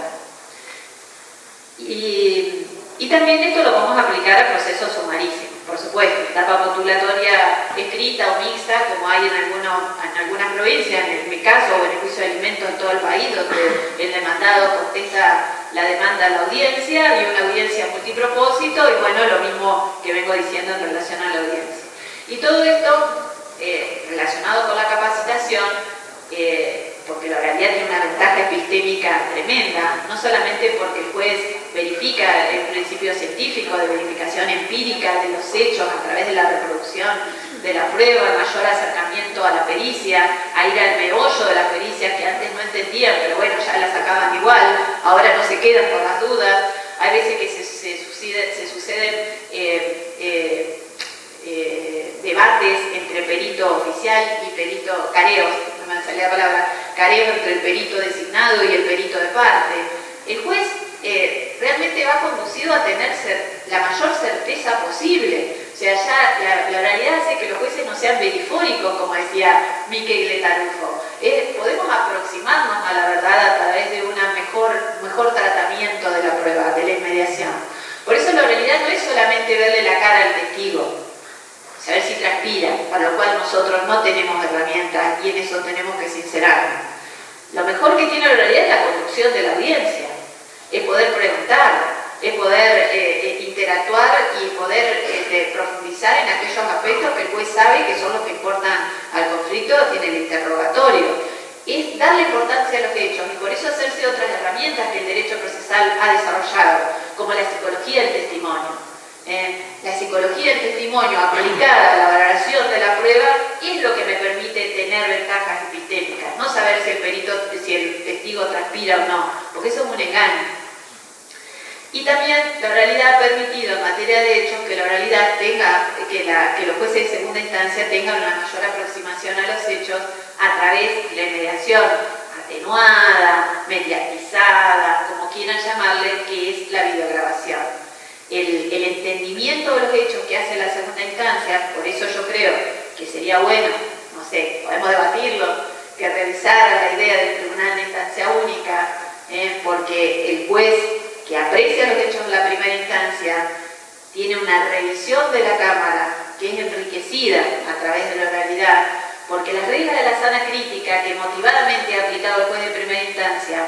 Y también esto lo vamos a aplicar a procesos sumarísimos, por supuesto, etapa postulatoria escrita o mixta, como hay en algunas provincias, en mi caso, o en el juicio de alimentos en todo el país, donde el demandado contesta la demanda a la audiencia y una audiencia multipropósito, y bueno, lo mismo que vengo diciendo en relación a la audiencia. Y todo esto relacionado con la capacitación, porque la realidad tiene una ventaja epistémica tremenda, no solamente porque el juez verifica el principio científico de verificación empírica de los hechos a través de la reproducción de la prueba, mayor acercamiento a la pericia, a ir al meollo de la pericia que antes no entendían, pero bueno, ya la sacaban igual, ahora no se quedan por las dudas. Hay veces que se suceden debates entre perito oficial y perito, careos, no me salía la palabra, careo entre el perito designado y el perito de parte. El juez realmente va conducido a tener la mayor certeza posible. O sea, ya la oralidad hace que los jueces no sean perifóricos, como decía Miquel Letarufo. Podemos aproximarnos a la verdad a través de un mejor tratamiento de la prueba, de la inmediación. Por eso la oralidad no es solamente verle la cara al testigo, saber si transpira, para lo cual nosotros no tenemos herramientas y en eso tenemos que sincerarnos. Lo mejor que tiene la oralidad es la conducción de la audiencia, es poder preguntar, es poder interactuar y poder profundizar en aquellos aspectos que el juez sabe que son los que importan al conflicto en el interrogatorio. Es darle importancia a los hechos y por eso hacerse otras herramientas que el derecho procesal ha desarrollado, como la psicología del testimonio. La psicología del testimonio aplicada a la valoración de la prueba es lo que me permite tener ventajas epistémicas, no saber si el testigo transpira o no, porque eso es un engaño. Y también la oralidad ha permitido en materia de hechos que la oralidad tenga, que los jueces de segunda instancia tengan una mayor aproximación a los hechos a través de la mediación atenuada, mediatizada, como quieran llamarle, que es la videograbación. El entendimiento de los hechos que hace la segunda instancia, por eso yo creo que sería bueno, no sé, podemos debatirlo, que revisara la idea del tribunal de instancia única, porque el juez que aprecia los hechos de la primera instancia tiene una revisión de la Cámara que es enriquecida a través de la oralidad, porque las reglas de la sana crítica que motivadamente ha aplicado el juez de primera instancia,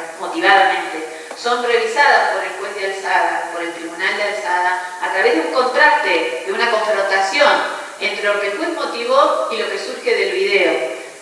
son revisadas por el juez de alzada, por el tribunal de alzada, a través de un contraste, de una confrontación entre lo que el juez motivó y lo que surge del video.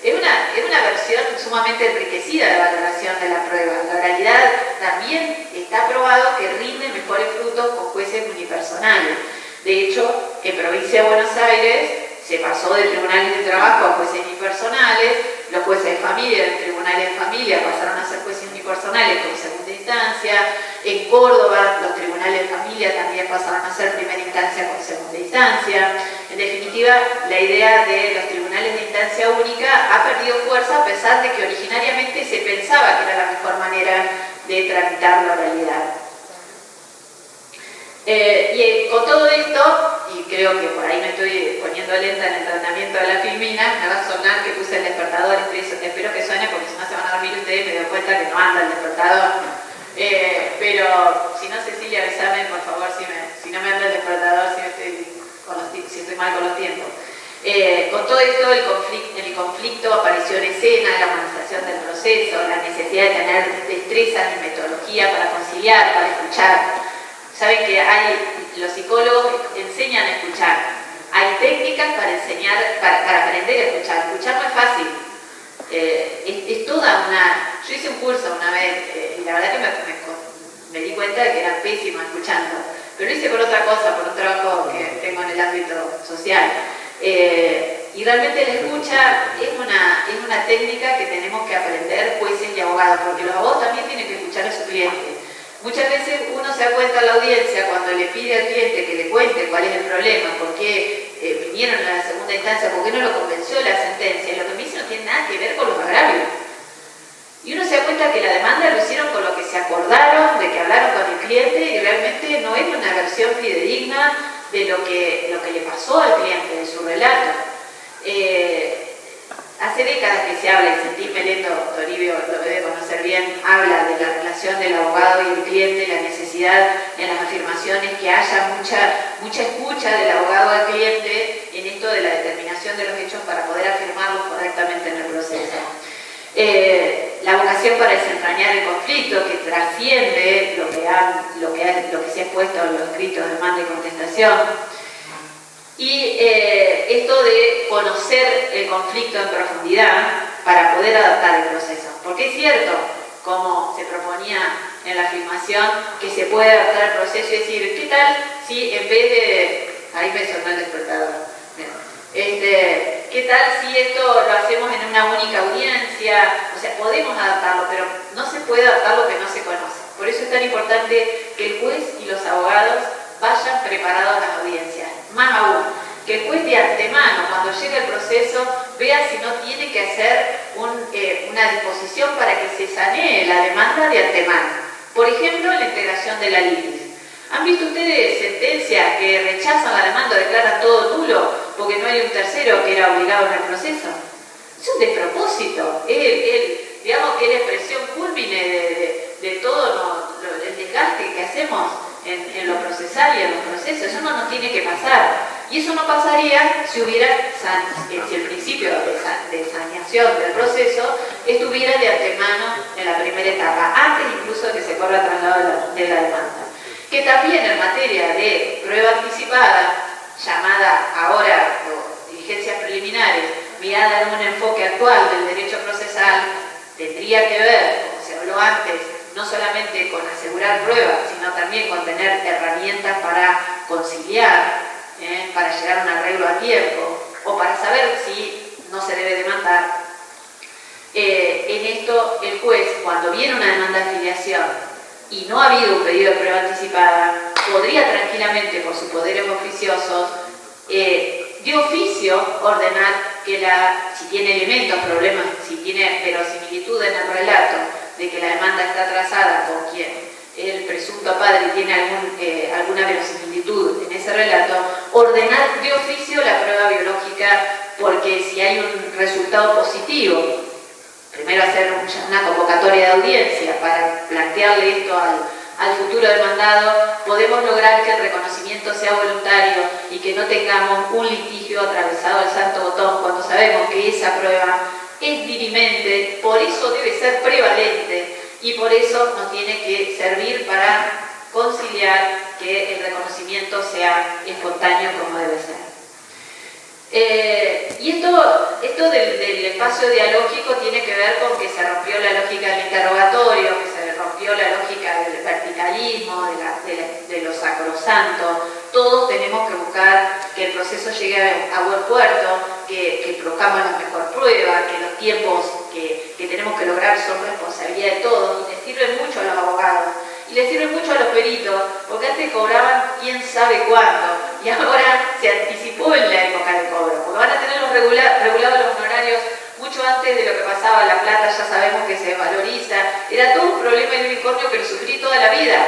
Es una versión sumamente enriquecida de valoración de la prueba. La oralidad también está probado que rinde mejores frutos con jueces unipersonales. De hecho, en provincia de Buenos Aires se pasó de tribunales de trabajo a jueces unipersonales, los jueces de familia de tribunales de familia pasaron a ser jueces unipersonales con segunda instancia, en Córdoba los tribunales de familia también pasaron a ser primera instancia con segunda instancia. En definitiva, la idea de los tribunales de instancia única ha perdido fuerza a pesar de que originariamente se pensaba que era la mejor manera de tramitar la oralidad. Con todo esto, y creo que por ahí me estoy poniendo lenta en el tratamiento de la filmina, me va a sonar que puse el despertador, espero que suene porque si no se van a dormir ustedes y me doy cuenta que no anda el despertador. Pero si no, Cecilia, avísame por favor si no me anda el despertador, si estoy mal con los tiempos. Con todo esto, el conflicto apareció en escena, la humanización del proceso, la necesidad de tener destrezas y metodología para conciliar, para escuchar. Saben que los psicólogos enseñan a escuchar. Hay técnicas para enseñar, para aprender a escuchar. Escuchar no es fácil. Es toda una... Yo hice un curso una vez y la verdad que me di cuenta de que era pésima escuchando. Pero lo hice por otra cosa, por un trabajo que tengo en el ámbito social. Y realmente la escucha es una técnica que tenemos que aprender jueces y abogados, porque los abogados también tienen que escuchar a su cliente. Muchas veces uno se da cuenta a la audiencia cuando le pide al cliente que le cuente cuál es el problema, por qué vinieron a la segunda instancia, por qué no lo convenció la sentencia, y lo que me dice no tiene nada que ver con los agravios. Y uno se da cuenta que la demanda lo hicieron con lo que se acordaron, de que hablaron con el cliente, y realmente no es una versión fidedigna de lo que le pasó al cliente, de su relato. Hace décadas que se habla, y Sentín Meleto, Toribio lo debe conocer bien, habla de la relación del abogado y el cliente, la necesidad en las afirmaciones que haya mucha escucha del abogado al cliente en esto de la determinación de los hechos para poder afirmarlos correctamente en el proceso. La vocación para desentrañar el conflicto que trasciende lo que se ha expuesto en los escritos de demanda y contestación. Y esto de conocer el conflicto en profundidad para poder adaptar el proceso. Porque es cierto, como se proponía en la filmación, que se puede adaptar el proceso y decir, ¿qué tal si en vez de... Ahí me sonó el despertador. ¿Qué tal si esto lo hacemos en una única audiencia? O sea, podemos adaptarlo, pero no se puede adaptar lo que no se conoce. Por eso es tan importante que el juez y los abogados vayan preparados a las audiencias. Más aún, que el juez de antemano, cuando llegue el proceso, vea si no tiene que hacer una disposición para que se sanee la demanda de antemano. Por ejemplo, la integración de la litis. ¿Han visto ustedes sentencias que rechazan la demanda, declaran todo nulo porque no hay un tercero que era obligado en el proceso? Es un despropósito. Digamos que es la expresión cúlmine de todo el desgaste que hacemos en lo procesal y en los procesos. Eso no nos tiene que pasar. Y eso no pasaría si el principio de saneación del proceso estuviera de antemano en la primera etapa, antes incluso de que se corra traslado de la demanda. Que también en materia de prueba anticipada, llamada ahora diligencias preliminares, mirada en un enfoque actual del derecho procesal, tendría que ver, como se habló antes, no solamente con asegurar pruebas, sino también con tener herramientas para conciliar, para llegar a un arreglo a tiempo, o para saber si no se debe demandar. En esto, el juez, cuando viene una demanda de afiliación y no ha habido un pedido de prueba anticipada, podría tranquilamente, por sus poderes oficiosos, de oficio ordenar que si tiene elementos, problemas, si tiene verosimilitud en el relato de que la demanda está atrasada con quien el presunto padre tiene alguna verosimilitud en ese relato, ordenar de oficio la prueba biológica, porque si hay un resultado positivo, primero hacer una convocatoria de audiencia para plantearle esto al futuro demandado, podemos lograr que el reconocimiento sea voluntario y que no tengamos un litigio atravesado al santo botón cuando sabemos que esa prueba es dirimente, por eso debe ser prevalente y por eso nos tiene que servir para conciliar que el reconocimiento sea espontáneo como debe ser. Y esto del espacio dialógico tiene que ver con que se rompió la lógica del interrogatorio, que se rompió la lógica del verticalismo, de lo sacrosanto. Todos tenemos que buscar que el proceso llegue a buen puerto, que produzcamos la mejor prueba, que los tiempos que tenemos que lograr son responsabilidad de todos, y les sirven mucho a los abogados. Y les sirve mucho a los peritos, porque antes cobraban quién sabe cuándo, y ahora se anticipó en la época de cobro, porque van a tener regulados los honorarios mucho antes de lo que pasaba. La plata ya sabemos que se valoriza, era todo un problema y un unicornio que lo sufrí toda la vida,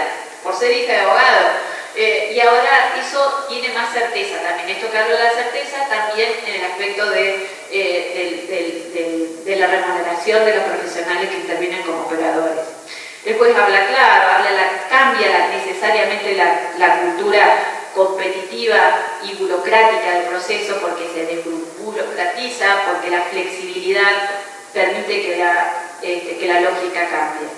por ser hija de abogado. Y ahora eso tiene más certeza también. Esto que hablo de la certeza también en el aspecto de la remuneración de los profesionales que intervienen como operadores. El juez habla claro, cambia necesariamente la cultura competitiva y burocrática del proceso, porque se desburocratiza, porque la flexibilidad permite que la lógica cambie.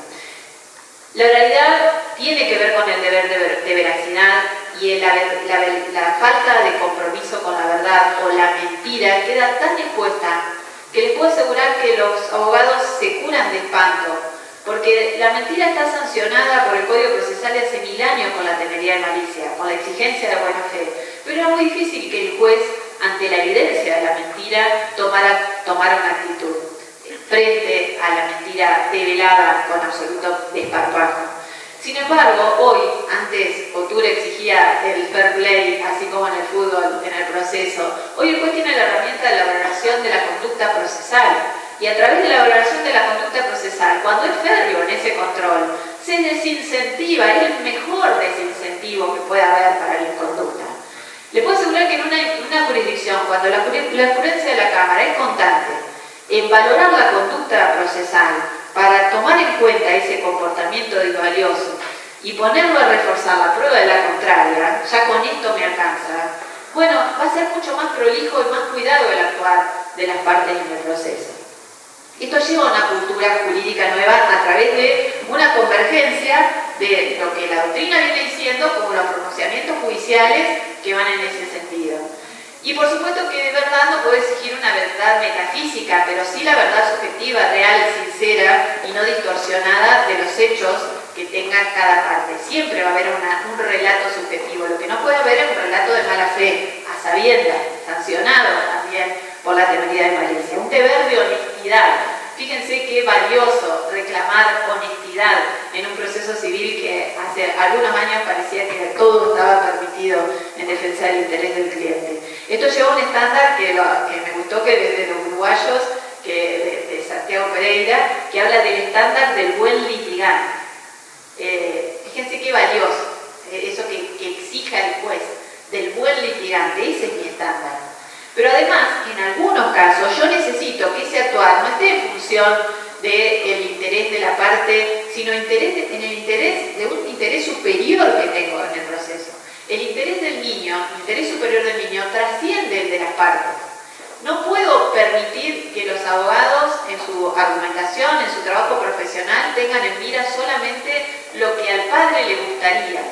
La oralidad tiene que ver con el deber de veracidad, y la falta de compromiso con la verdad o la mentira queda tan expuesta que les puedo asegurar que los abogados se curan de espanto, porque la mentira está sancionada por el Código Procesal de hace 1000 años con la temeridad de malicia, con la exigencia de buena fe. Pero era muy difícil que el juez, ante la evidencia de la mentira, tomara una actitud frente a la mentira develada con absoluto desparpajo. Sin embargo, hoy, antes Couture exigía el fair play, así como en el fútbol, en el proceso, hoy el juez tiene la herramienta de la valoración de la conducta procesal. Y a través de la valoración de la conducta procesal, cuando es férreo en ese control, se desincentiva, es el mejor desincentivo que puede haber para la inconducta. Le puedo asegurar que en una jurisdicción, cuando la jurisprudencia de la Cámara es constante en valorar la conducta procesal para tomar en cuenta ese comportamiento disvalioso y ponerlo a reforzar la prueba de la contraria, ya con esto me alcanza, bueno, va a ser mucho más prolijo y más cuidado el actuar de las partes en el proceso. Esto lleva a una cultura jurídica nueva a través de una convergencia de lo que la doctrina viene diciendo como los pronunciamientos judiciales que van en ese sentido. Y por supuesto que de verdad no puede exigir una verdad metafísica, pero sí la verdad subjetiva, real, sincera y no distorsionada de los hechos que tenga cada parte. Siempre va a haber un relato subjetivo. Lo que no puede haber es un relato de mala fe, a sabiendas, sancionado también por la temeridad de malicia. Un deber de honestidad. Fíjense qué valioso reclamar honestidad en un proceso civil que hace algunos años parecía que todo estaba permitido en defensa del interés del cliente. Esto lleva a un estándar que me gustó, que desde los uruguayos, de Santiago Pereira, que habla del estándar del buen litigante. Fíjense qué valioso. eso que exija el juez, del buen litigante, ese es mi estándar. Pero además, en algunos casos, yo necesito que ese actuar no esté en función del interés de la parte, sino en el interés de un interés superior que tengo en el proceso. El interés del niño, el interés superior del niño, trasciende el de las partes. No puedo permitir que los abogados en su argumentación, en su trabajo profesional, tengan en mira solamente lo que al padre le gustaría.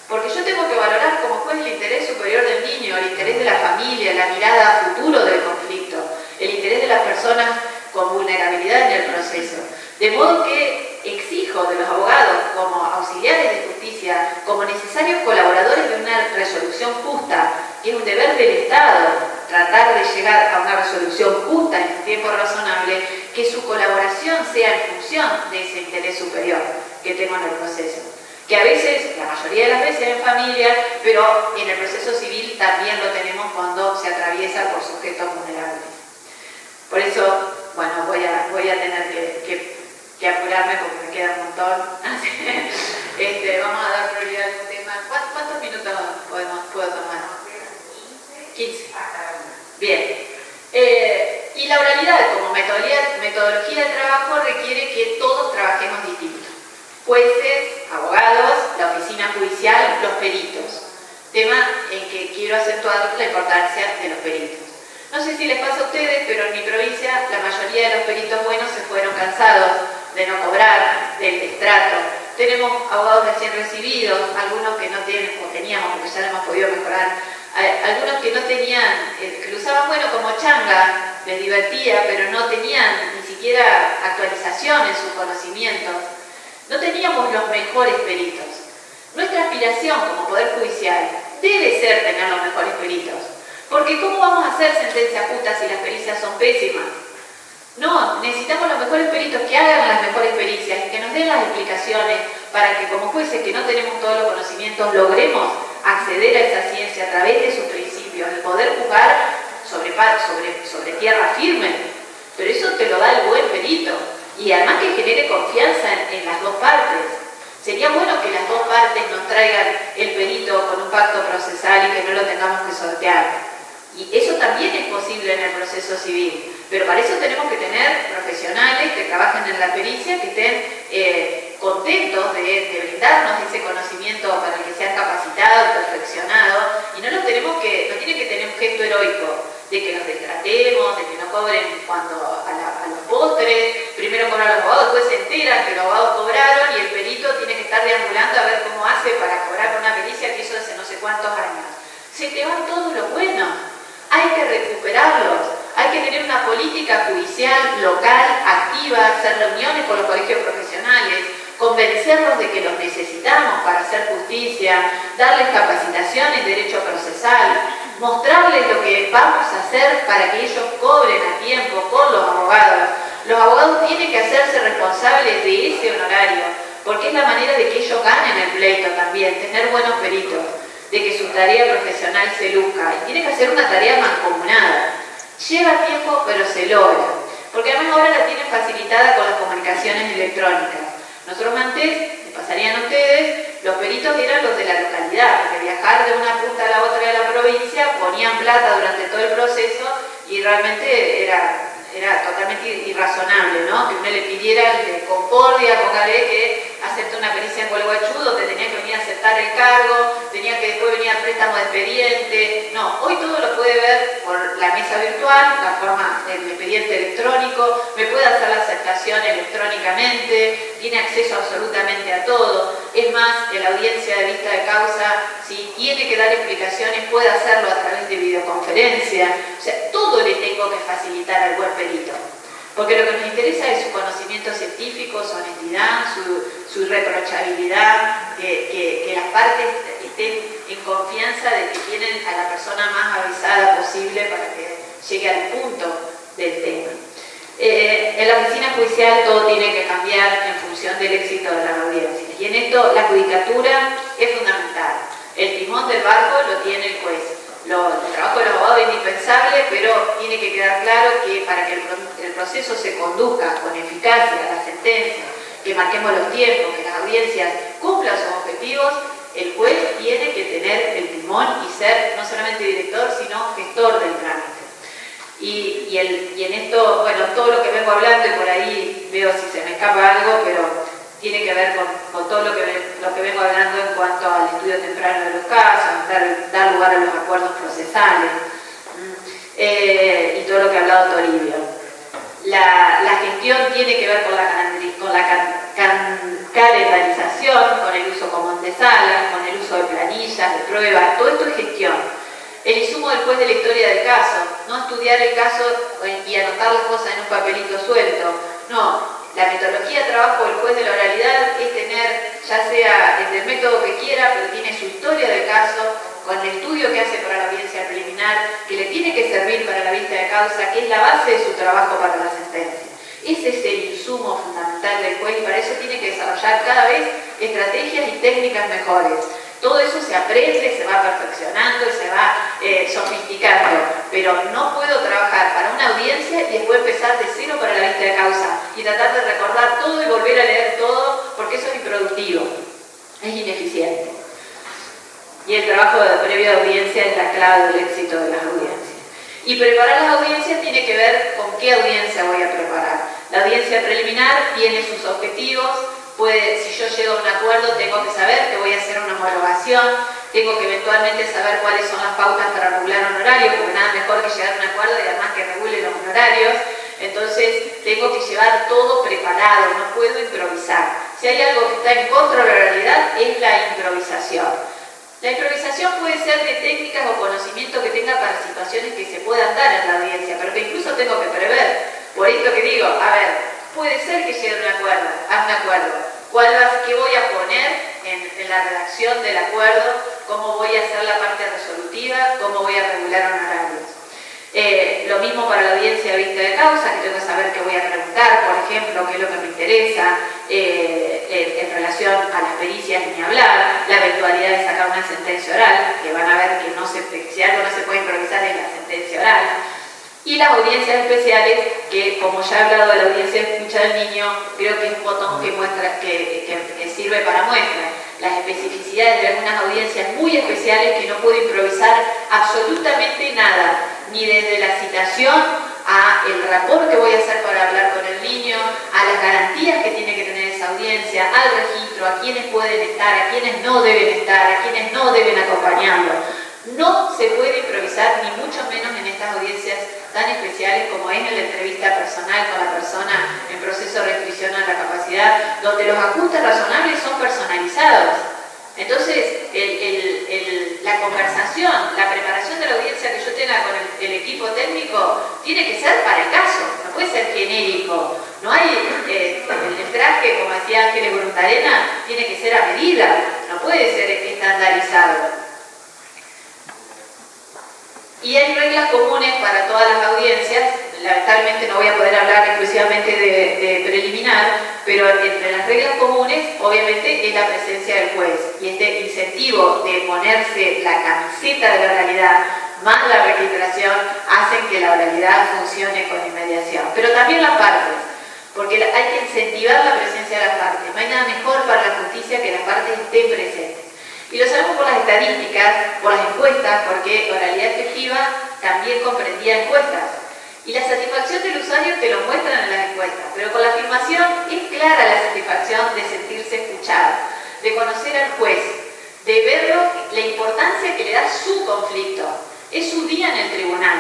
Porque yo tengo que valorar como juez el interés superior del niño, el interés de la familia, la mirada a futuro del conflicto, el interés de las personas con vulnerabilidad en el proceso. De modo que exijo de los abogados como auxiliares de justicia, como necesarios colaboradores de una resolución justa, que es un deber del Estado, tratar de llegar a una resolución justa en un tiempo razonable, que su colaboración sea en función de ese interés superior que tengo en el proceso. Que a veces, la mayoría de las veces en familia, pero en el proceso civil también lo tenemos cuando se atraviesa por sujetos vulnerables. Por eso, bueno, voy a tener que apurarme porque me queda un montón. Vamos a dar prioridad a este tema. ¿Cuántos minutos puedo tomar? 15. Bien. Y la oralidad como metodología de trabajo requiere que todos trabajemos distintos. Jueces, abogados, la oficina judicial, los peritos. Tema en que quiero acentuar la importancia de los peritos. No sé si les pasa a ustedes, pero en mi provincia la mayoría de los peritos buenos se fueron cansados de no cobrar, del destrato. Tenemos abogados recién recibidos, algunos que no tienen, o teníamos, porque ya lo hemos podido mejorar, algunos que no tenían, que lo usaban bueno como changa, les divertía, pero no tenían ni siquiera actualización en sus conocimientos. No teníamos los mejores peritos. Nuestra aspiración como Poder Judicial debe ser tener los mejores peritos. Porque ¿cómo vamos a hacer sentencias justas si las pericias son pésimas? No, necesitamos los mejores peritos que hagan las mejores pericias y que nos den las explicaciones para que como jueces que no tenemos todos los conocimientos logremos acceder a esa ciencia a través de sus principios y poder jugar sobre tierra firme. Pero eso te lo da el buen perito. Y además que genere confianza en las dos partes. Sería bueno que las dos partes nos traigan el perito con un pacto procesal y que no lo tengamos que sortear. Y eso también es posible en el proceso civil. Pero para eso tenemos que tener profesionales que trabajen en la pericia, que estén contentos de brindarnos ese conocimiento para el que sean capacitados, perfeccionados. Y no tiene que tener un gesto heroico de que nos destratemos, de que no cobren cuando a los postres, primero cobran los abogados, después se enteran que los abogados cobraron y el perito tiene que estar deambulando a ver cómo hace para cobrar una pericia que hizo hace no sé cuántos años. Se te van todos los buenos, hay que recuperarlos, hay que tener una política judicial local, activa, hacer reuniones con los colegios profesionales, convencerlos de que los necesitamos para hacer justicia, darles capacitaciones, derecho procesal, mostrarles lo que vamos a hacer para que ellos cobren a tiempo con los abogados. Los abogados tienen que hacerse responsables de ese honorario, porque es la manera de que ellos ganen el pleito también, tener buenos peritos, de que su tarea profesional se luzca. Y tiene que hacer una tarea mancomunada. Lleva tiempo, pero se logra. Porque además ahora la tienen facilitada con las comunicaciones electrónicas. Nosotros antes, me pasarían a ustedes, los peritos eran los de la localidad, porque viajar de una punta a la otra de la provincia, ponían plata durante todo el proceso y realmente era totalmente irrazonable, ¿no? Que uno le pidiera de Concordia, póngale que aceptó una pericia en Gualeguaychú, donde tenía que venir a aceptar el cargo, tenía que después venir al préstamo de expediente. No, hoy todo lo puede ver por la mesa virtual, la forma del expediente electrónico, me puede hacer la aceptación electrónicamente, tiene acceso absolutamente a todo. Es más, en la audiencia de vista de causa, si tiene que dar explicaciones, puede hacerlo a través de videoconferencia. O sea, todo le tengo que facilitar al buen perito. Porque lo que nos interesa es su conocimiento científico, su honestidad, su irreprochabilidad, que las partes estén en confianza de que tienen a la persona más avisada posible para que llegue al punto del tema. En la oficina judicial todo tiene que cambiar en función del éxito de las audiencias. Y en esto la judicatura es fundamental. El timón del barco lo tiene el juez. El trabajo del abogado es indispensable, pero tiene que quedar claro que para que el proceso se conduzca con eficacia, la sentencia, que marquemos los tiempos, que las audiencias cumplan sus objetivos, el juez tiene que tener el timón y ser no solamente director, sino gestor del trámite. Y en esto, bueno, todo lo que vengo hablando, y por ahí veo si se me escapa algo, pero tiene que ver con todo lo que vengo hablando en cuanto al estudio temprano de los casos, dar lugar a los acuerdos procesales, y todo lo que ha hablado Toribio. La gestión tiene que ver con la calendarización, con el uso común de salas, con el uso de planillas, de pruebas, todo esto es gestión. El insumo del juez de la historia del caso, no estudiar el caso y anotar las cosas en un papelito suelto, no. La metodología de trabajo del juez de la oralidad es tener, ya sea el método que quiera, pero tiene su historia del caso, con el estudio que hace para la audiencia preliminar, que le tiene que servir para la vista de causa, que es la base de su trabajo para la sentencia. Ese es el insumo fundamental del juez y para eso tiene que desarrollar cada vez estrategias y técnicas mejores. Todo eso se aprende, se va perfeccionando y se va sofisticando, pero no puedo trabajar para una audiencia y después empezar de cero para la vista de causa y tratar de recordar todo y volver a leer todo, porque eso es improductivo, es ineficiente. Y el trabajo previo de audiencia es la clave del éxito de las audiencias. Y preparar las audiencias tiene que ver con qué audiencia voy a preparar. La audiencia preliminar tiene sus objetivos. Si yo llego a un acuerdo, tengo que saber que voy a hacer una homologación, tengo que eventualmente saber cuáles son las pautas para regular honorarios, porque nada mejor que llegar a un acuerdo y además que regule los honorarios. Entonces tengo que llevar todo preparado, no puedo improvisar. Si hay algo que está en contra de la realidad, es la improvisación. La improvisación puede ser de técnicas o conocimiento que tenga para situaciones que se puedan dar en la audiencia, pero que incluso tengo que prever. Por esto que digo, a ver, puede ser que llegue a un acuerdo. ¿Qué voy a poner en la redacción del acuerdo? ¿Cómo voy a hacer la parte resolutiva? ¿Cómo voy a regular honorarios? Lo mismo para la audiencia de vista de causa, que tengo que saber qué voy a preguntar, por ejemplo, qué es lo que me interesa en relación a las pericias, ni hablar, la eventualidad de sacar una sentencia oral, que van a ver que si algo no se puede improvisar es la sentencia oral. Y las audiencias especiales, que como ya he hablado de la audiencia de escucha del niño, creo que es un botón que sirve para muestra. Las especificidades de algunas audiencias muy especiales que no puedo improvisar absolutamente nada, ni desde la citación a el rapport que voy a hacer para hablar con el niño, a las garantías que tiene que tener esa audiencia, al registro, a quienes pueden estar, a quienes no deben estar, a quienes no deben acompañarlo. No se puede improvisar, ni mucho menos en estas audiencias tan especiales como es en la entrevista personal con la persona en proceso de restricción a la capacidad, donde los ajustes razonables son personalizados. Entonces, la conversación, la preparación de la audiencia que yo tenga con el equipo técnico tiene que ser para el caso, no puede ser genérico. No hay, el traje, como decía Ángeles Brundarena, tiene que ser a medida, no puede ser estandarizado. Y hay reglas comunes para todas las audiencias. Lamentablemente no voy a poder hablar exclusivamente de preliminar, pero entre las reglas comunes obviamente es la presencia del juez y este incentivo de ponerse la camiseta de la oralidad más la registración hacen que la oralidad funcione con inmediación. Pero también las partes, porque hay que incentivar la presencia de las partes. No hay nada mejor para la justicia que las partes estén presentes. Y lo sabemos por las estadísticas, por las encuestas, porque oralidad efectiva también comprendía encuestas. Y la satisfacción del usuario te lo muestran en las encuestas, pero con la afirmación es clara la satisfacción de sentirse escuchado, de conocer al juez, de verlo, la importancia que le da su conflicto, es su día en el tribunal.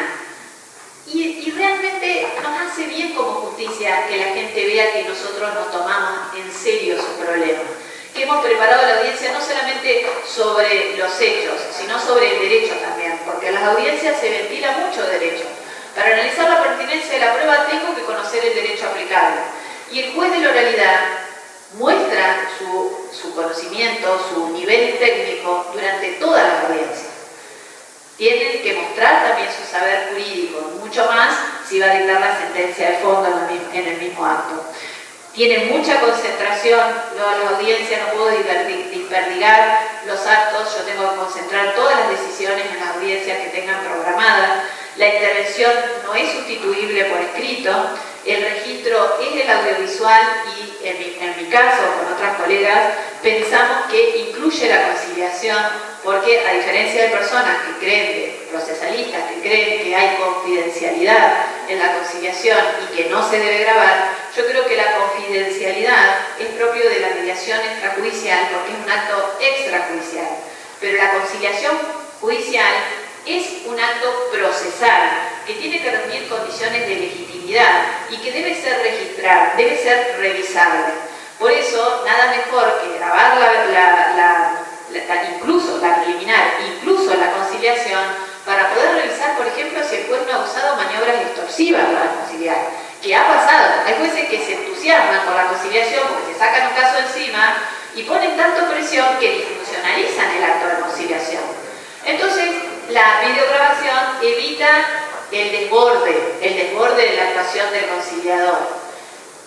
Y realmente nos hace bien como justicia que la gente vea que nosotros nos tomamos en serio su problema. Que hemos preparado la audiencia no solamente sobre los hechos, sino sobre el derecho también, porque en las audiencias se ventila mucho derecho. Para analizar la pertinencia de la prueba tengo que conocer el derecho aplicable. Y el juez de la oralidad muestra su conocimiento, su nivel técnico durante todas las audiencias. Tienen que mostrar también su saber jurídico, mucho más si va a dictar la sentencia de fondo en el mismo acto. Tiene mucha concentración, las audiencias no puedo desperdigar los actos, yo tengo que concentrar todas las decisiones en las audiencias que tengan programadas. La intervención no es sustituible por escrito, el registro es el audiovisual y en mi caso, con otras colegas, pensamos que incluye la conciliación, porque a diferencia de personas que creen, de procesalistas que creen que hay confidencialidad en la conciliación y que no se debe grabar, yo creo que la confidencialidad es propio de la mediación extrajudicial porque es un acto extrajudicial, pero la conciliación judicial es un acto procesal que tiene que reunir condiciones de legitimidad y que debe ser registrado, debe ser revisable. Por eso, nada mejor que grabar incluso la preliminar, incluso la conciliación, para poder revisar, por ejemplo, si el juez no ha usado maniobras extorsivas para conciliar, que ha pasado. Hay jueces que se entusiasman con la conciliación porque se sacan un caso encima y ponen tanto presión que disfuncionalizan el acto de conciliación. Entonces, la videograbación evita el desborde de la actuación del conciliador.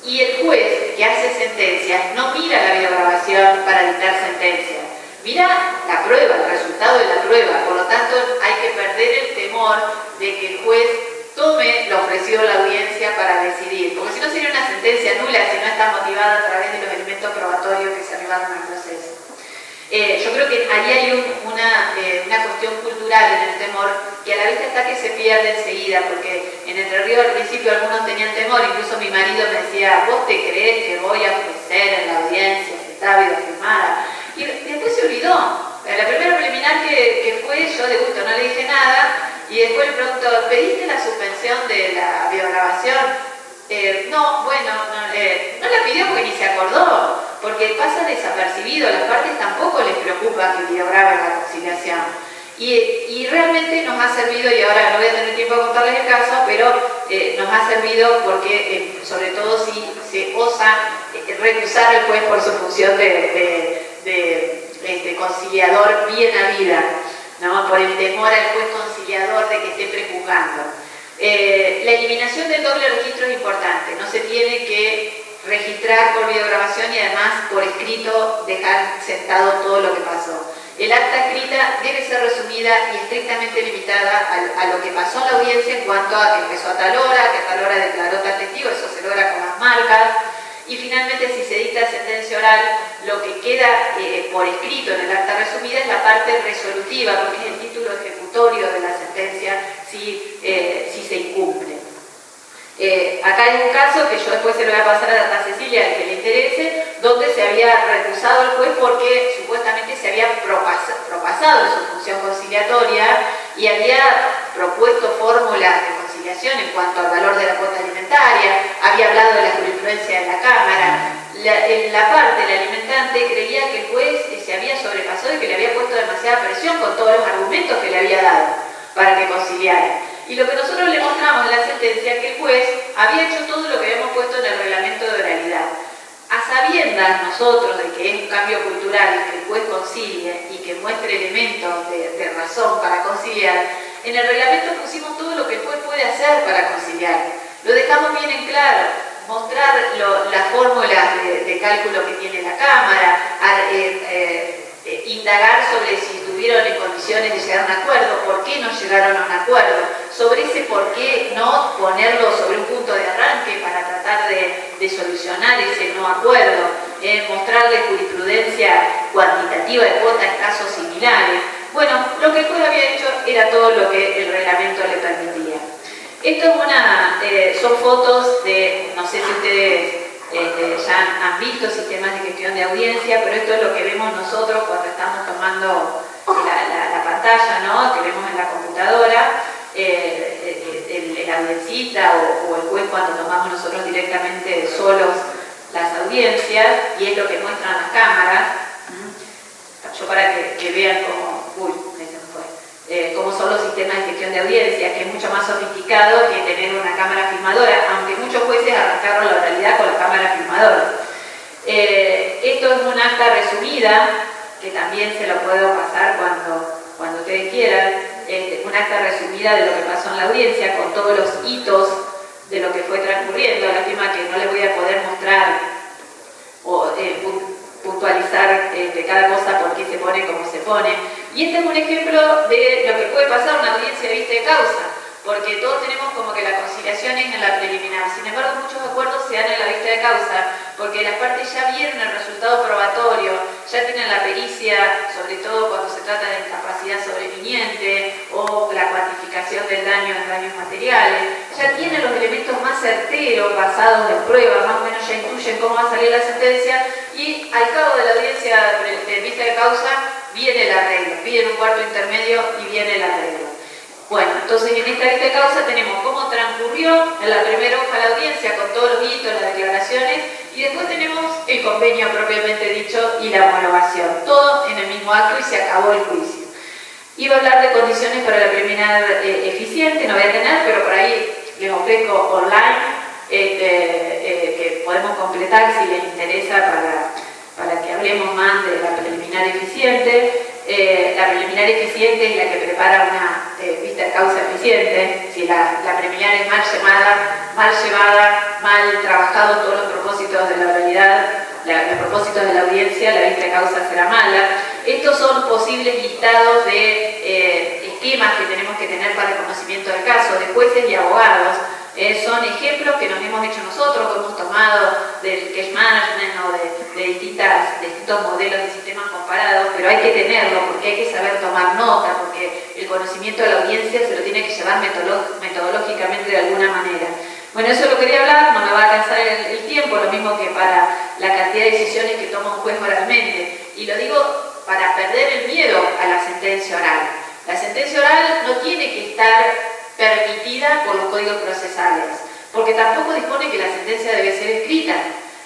Y el juez que hace sentencias no mira la videograbación para dictar sentencias, mira la prueba, el resultado de la prueba. Por lo tanto, hay que perder el temor de que el juez tome lo ofrecido a la audiencia para decidir, porque si no sería una sentencia nula si no está motivada a través de los elementos probatorios que se arribaron al proceso. Yo creo que ahí hay una cuestión cultural en el temor que a la vista está que se pierde enseguida, porque en Entre Ríos al principio algunos tenían temor, incluso mi marido me decía, ¿vos te crees que voy a ofrecer en la audiencia si está videofilmada? Y después se olvidó. La primera preliminar que fue, yo de gusto no le dije nada, y después le pregunto, ¿pediste la suspensión de la videograbación? No, bueno, no la pidió porque ni se acordó, porque pasa desapercibido, a las partes tampoco les preocupa que videograben la conciliación. Y realmente nos ha servido, y ahora no voy a tener tiempo de contarles el caso, pero nos ha servido porque, sobre todo si se osa recusar al juez por su función de conciliador bien habida, ¿no? Por el temor al juez conciliador de que esté prejuzgando. La eliminación del doble registro es importante, no se tiene que registrar por videograbación y además por escrito dejar sentado todo lo que pasó. El acta escrita debe ser resumida y estrictamente limitada a lo que pasó en la audiencia en cuanto a que empezó a tal hora, que a tal hora declaró tal testigo, eso se logra con las marcas. Y finalmente, si se dicta sentencia oral, lo que queda por escrito en el acta resumida es la parte resolutiva, porque es el título ejecutorio de la sentencia si se incumple. Acá hay un caso que yo después se lo voy a pasar a Cecilia, al que le interese, donde se había recusado el juez porque supuestamente se había propasado en su función conciliatoria y había propuesto fórmulas de conciliación en cuanto al valor de la cuota alimentaria, había hablado de la jurisprudencia de la Cámara. En la parte, el alimentante creía que el juez se había sobrepasado y que le había puesto demasiada presión con todos los argumentos que le había dado para que conciliara. Y lo que nosotros le mostramos en la sentencia es que el juez había hecho todo lo que habíamos puesto en el reglamento de oralidad. A sabiendas nosotros de que es un cambio cultural que el juez concilie y que muestre elementos de razón para conciliar, en el reglamento pusimos todo lo que el juez puede hacer para conciliar. Lo dejamos bien en claro, mostrar las fórmulas de cálculo que tiene la Cámara, indagar sobre si estuvieron en condiciones de llegar a un acuerdo, por qué no llegaron a un acuerdo, sobre ese por qué no ponerlo sobre un punto de arranque para tratar de solucionar ese no acuerdo, mostrarle jurisprudencia cuantitativa de cuota en casos similares. Bueno, lo que el juez había hecho era todo lo que el reglamento le permitía. Esto es son fotos de, no sé si ustedes ya han visto sistemas de gestión de audiencia, pero esto es lo que vemos nosotros cuando estamos tomando la pantalla, ¿no? Que vemos en la computadora, el audiencista o el juez cuando tomamos nosotros directamente solos las audiencias, y es lo que muestran las cámaras. Yo para que vean cómo son los sistemas de gestión de audiencia, que es mucho más sofisticado que tener una cámara filmadora, aunque muchos jueces arrancaron la oralidad con la cámara filmadora. Esto es un acta resumida, que también se lo puedo pasar cuando ustedes quieran, un acta resumida de lo que pasó en la audiencia, con todos los hitos de lo que fue transcurriendo. Lástima que no les voy a poder mostrar o puntualizar de cada cosa por qué se pone como se pone. Y este es un ejemplo de lo que puede pasar en una audiencia de vista de causa. porque todos tenemos como que la conciliación es en la preliminar. Sin embargo, muchos acuerdos se dan en la vista de causa, porque las partes ya vieron el resultado probatorio, ya tienen la pericia, sobre todo cuando se trata de incapacidad sobreviniente o la cuantificación del daño en daños materiales, ya tienen los elementos más certeros basados en pruebas, más o menos ya intuyen cómo va a salir la sentencia, y al cabo de la audiencia de vista de causa viene el arreglo, piden un cuarto intermedio y viene el arreglo. Bueno, entonces en esta vista de causa tenemos cómo transcurrió en la primera hoja la audiencia con todos los hitos, las declaraciones, y después tenemos el convenio propiamente dicho y la homologación, todo en el mismo acto y se acabó el juicio. Iba a hablar de condiciones para la preliminar eficiente, no voy a tener, pero por ahí les ofrezco online que podemos completar si les interesa para que hablemos más de la preliminar eficiente. La preliminar eficiente es la que prepara una vista de causa eficiente. Si la preliminar es mal llevada, mal trabajado todos los propósitos de la oralidad, los propósitos de la audiencia, la vista de causa será mala. Estos son posibles listados de esquemas que tenemos que tener para el conocimiento del caso, de jueces y abogados. Son ejemplos que nos hemos hecho nosotros, que hemos tomado del case management o de distintos modelos de sistemas comparados, pero hay que tenerlo porque hay que saber tomar nota, porque el conocimiento de la audiencia se lo tiene que llevar metodológicamente de alguna manera. Bueno, eso lo quería hablar, no me va a alcanzar el tiempo, lo mismo que para la cantidad de decisiones que toma un juez oralmente. Y lo digo para perder el miedo a la sentencia oral. La sentencia oral no tiene que estar permitida por los códigos procesales, porque tampoco dispone que la sentencia debe ser escrita.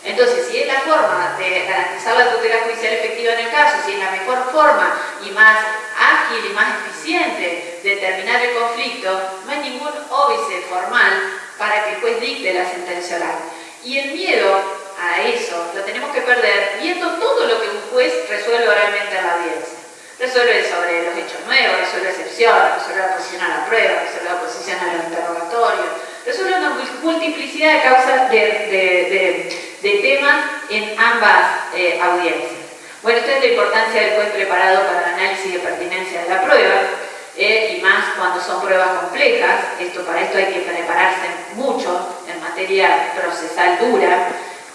Entonces, si es la forma de garantizar la tutela judicial efectiva en el caso, si es la mejor forma y más ágil y más eficiente de terminar el conflicto, no hay ningún óbice formal para que el juez dicte la sentencia oral. Y el miedo a eso lo tenemos que perder viendo todo lo que un juez resuelve oralmente en la audiencia. Resuelve sobre los hechos nuevos, resuelve excepciones, resuelve la oposición a la prueba, resuelve la oposición a los interrogatorios, resuelve una multiplicidad de causas de temas en ambas audiencias. Bueno, esta es la importancia del juez preparado para el análisis de pertinencia de la prueba, y más cuando son pruebas complejas. Para esto hay que prepararse mucho en materia procesal dura.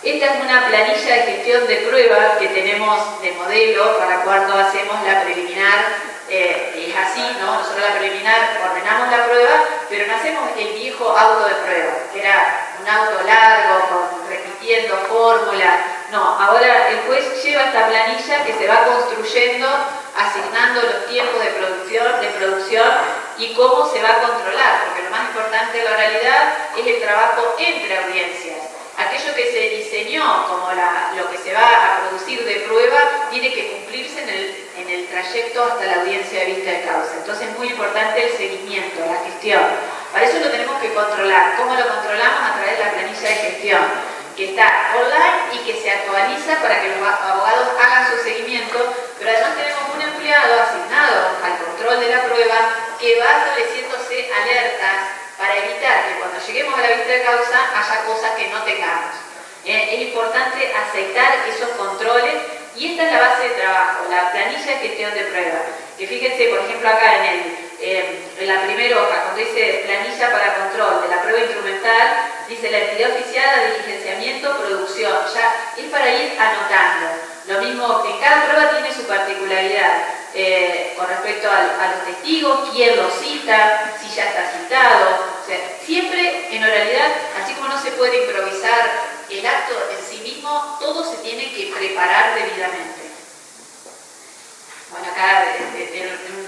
Esta es una planilla de gestión de prueba que tenemos de modelo para cuando hacemos la preliminar. Es así, ¿no? Nosotros la preliminar ordenamos la prueba, pero no hacemos el viejo auto de prueba, que era un auto largo, repitiendo fórmulas. No, ahora el juez lleva esta planilla que se va construyendo, asignando los tiempos de producción y cómo se va a controlar, porque lo más importante de la oralidad es el trabajo entre audiencias. Aquello que se diseñó como lo que se va a producir de prueba tiene que cumplirse en el trayecto hasta la audiencia de vista de causa. Entonces es muy importante el seguimiento, la gestión. Para eso lo tenemos que controlar. ¿Cómo lo controlamos? A través de la planilla de gestión, que está online y que se actualiza para que los abogados hagan su seguimiento, pero además tenemos un empleado asignado al control de la prueba que va estableciéndose alertas para evitar que cuando lleguemos a la vista de causa haya cosas que no tengamos. Es importante aceptar esos controles y esta es la base de trabajo, la planilla de gestión de prueba. Que fíjense, por ejemplo, acá en la primera hoja, cuando dice planilla para control de la prueba instrumental, dice la entidad oficial de diligenciamiento, producción. Ya es para ir anotando. Lo mismo que cada prueba tiene su particularidad. Con respecto a los testigos, quién los cita, si ya está citado. O sea, siempre en oralidad, así como no se puede improvisar el acto en sí mismo, todo se tiene que preparar debidamente. Bueno, acá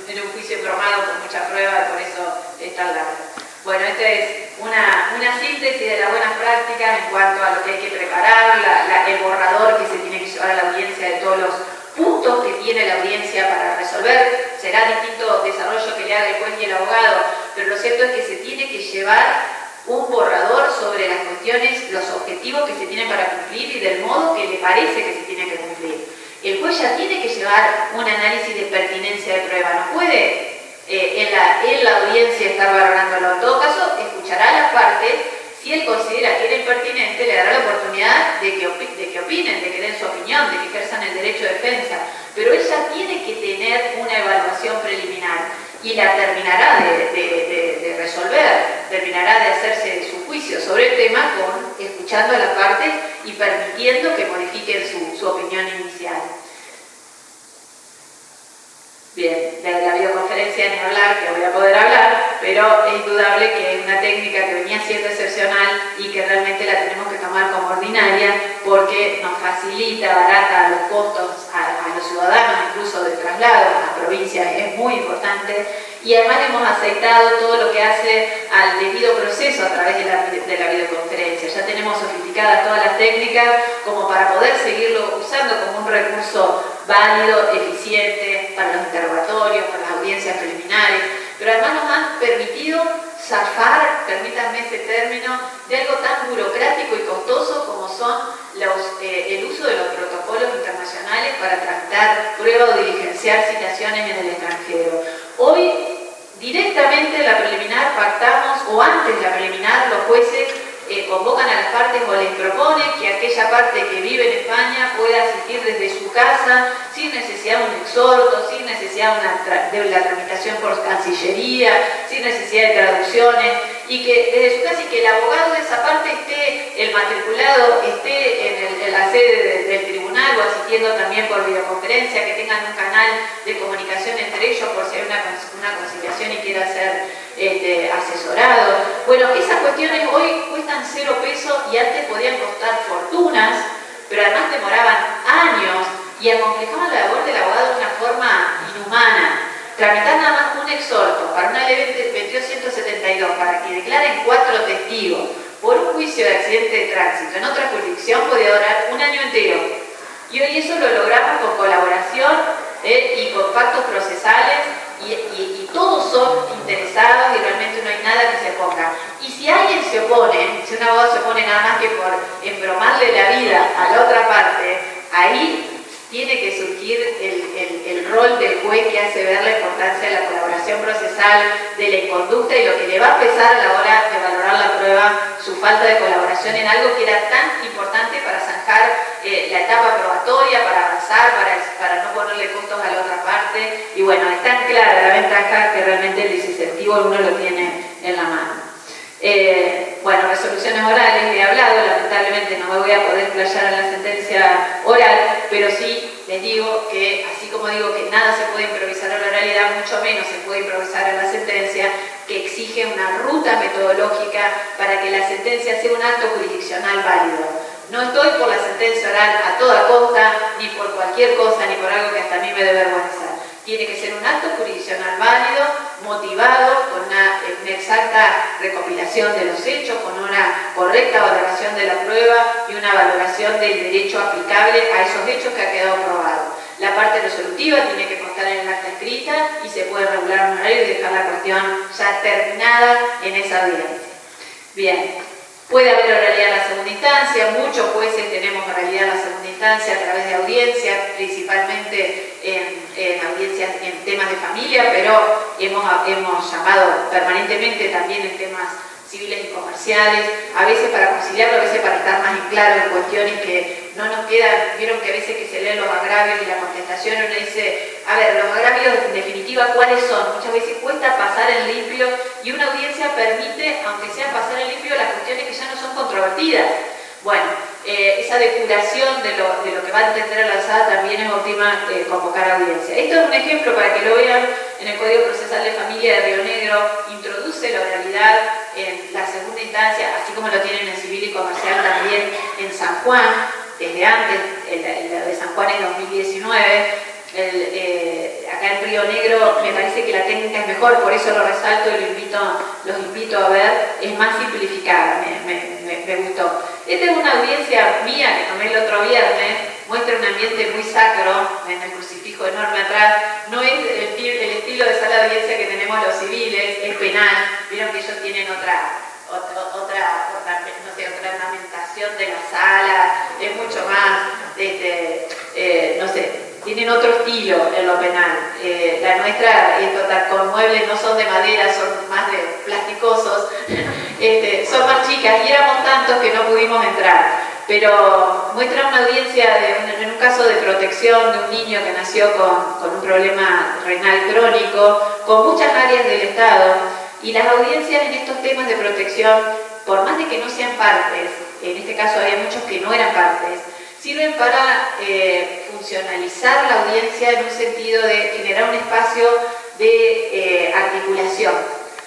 en un juicio bromado con mucha prueba, por eso es tan largo. Bueno, esta es una síntesis de las buenas prácticas en cuanto a lo que hay que preparar, el borrador que se tiene que llevar a la audiencia de todos los puntos que tiene la audiencia para resolver. Será distinto desarrollo que le haga el juez y el abogado, pero lo cierto es que se tiene que llevar un borrador sobre las cuestiones, los objetivos que se tienen para cumplir y del modo que le parece que se tiene que cumplir. El juez ya tiene que llevar un análisis de pertinencia de prueba, no puede en la audiencia estar valorándolo. En todo caso, escuchará a las partes. Si él considera que era impertinente, le dará la oportunidad de que opinen, de que den su opinión, de que ejerzan el derecho de defensa. Pero él ya tiene que tener una evaluación preliminar. y la terminará de resolver, terminará de hacerse su juicio sobre el tema escuchando a las partes y permitiendo que modifiquen su opinión inicial. Bien, de la videoconferencia ni hablar, que voy a poder hablar, pero es indudable que es una técnica que venía siendo excepcional y que realmente la tenemos que tomar como ordinaria porque nos facilita, barata los costos a los ciudadanos, incluso de traslado a las provincias, es muy importante, y además hemos aceitado todo lo que hace al debido proceso a través de la videoconferencia. Ya tenemos sofisticadas todas las técnicas como para poder seguirlo usando como un recurso válido, eficiente para los interrogatorios, para las audiencias preliminares, pero además nos han permitido zafar, permítanme ese término, de algo tan burocrático y costoso como son el uso de los protocolos internacionales para tramitar pruebas o diligenciar citaciones en el extranjero. Hoy, directamente en la preliminar pactamos, o antes de la preliminar, los jueces convocan a las partes o les proponen que aquella parte que vive en España pueda asistir desde su casa sin necesidad de un exhorto, sin necesidad de la tramitación por Cancillería, sin necesidad de traducciones, y que desde su casa y que el abogado de esa parte esté, el matriculado esté en la sede del tribunal o asistiendo también por videoconferencia, que tengan un canal de comunicación entre ellos por si hay una conciliación y quiera ser asesorado. Bueno, esas cuestiones hoy cuestan 0 pesos y antes podían costar fortunas, pero además demoraban años y acomplejaban la labor del abogado de una forma inhumana. Tramitar nada más un exhorto para una ley 2272 para que declaren 4 testigos por un juicio de accidente de tránsito en otra jurisdicción podía durar un año entero. Y hoy eso lo logramos con colaboración y con pactos procesales y todos son interesados y realmente no hay nada que se oponga. Y si alguien se opone, si un abogado se opone nada más que por embromarle la vida a la otra parte, ahí tiene que surgir el rol del juez que hace ver la importancia de la colaboración procesal, de la inconducta y lo que le va a pesar a la hora de valorar la prueba, su falta de colaboración en algo que era tan importante para zanjar la etapa probatoria, para avanzar, para no ponerle costos a la otra parte. Y bueno, es tan clara la ventaja que realmente el disincentivo uno lo tiene en la mano. Bueno, resoluciones orales he hablado, lamentablemente no me voy a poder playar en la sentencia oral, pero sí les digo que, así como digo que nada se puede improvisar en la oralidad, mucho menos se puede improvisar en la sentencia, que exige una ruta metodológica para que la sentencia sea un acto jurisdiccional válido. No estoy por la sentencia oral a toda costa, ni por cualquier cosa, ni por algo que hasta a mí me dé vergüenza. Tiene que ser un acto jurisdiccional válido, motivado, con una exacta recopilación de los hechos, con una correcta valoración de la prueba y una valoración del derecho aplicable a esos hechos que ha quedado probado. La parte resolutiva tiene que constar en el acta escrita y se puede regular un horario y dejar la cuestión ya terminada en esa audiencia. Bien. Puede haber oralidad en la segunda instancia, muchos jueces tenemos oralidad en la segunda instancia a través de audiencias, principalmente en audiencias en temas de familia, pero hemos llamado permanentemente también en temas civiles y comerciales, a veces para conciliarlo, a veces para estar más en claro en cuestiones que no nos quedan. Vieron que a veces que se leen los agravios y la contestación uno dice, a ver, los agravios en definitiva, ¿cuáles son? Muchas veces cuesta pasar en limpio y una audiencia permite, aunque sea pasar en limpio, las cuestiones que ya no son controvertidas. Bueno, esa depuración de lo que va a entender a la alzada también es óptima convocar audiencia. Esto es un ejemplo para que lo vean. En el Código Procesal de Familia de Río Negro introduce la oralidad en la segunda instancia, así como lo tienen en civil y comercial también en San Juan, desde antes, la de San Juan en 2019. Acá en Río Negro me parece que la técnica es mejor, por eso lo resalto y los invito a ver, es más simplificada, me gustó. Esta es una audiencia mía que tomé el otro viernes, muestra un ambiente muy sacro, en el crucifijo enorme atrás, no es el estilo de sala de audiencia que tenemos los civiles, es penal, vieron que ellos tienen otra ornamentación de la sala, es mucho más, no sé, tienen otro estilo en lo penal. La nuestra es total, con muebles no son de madera, son más de plasticosos, son más chicas y éramos tantos tantos que no pudimos entrar, pero muestra una audiencia en un caso de protección de un niño que nació con un problema renal crónico, con muchas áreas del Estado, y las audiencias en estos temas de protección, por más de que no sean partes, en este caso había muchos que no eran partes, sirven para funcionalizar la audiencia en un sentido de generar un espacio de articulación.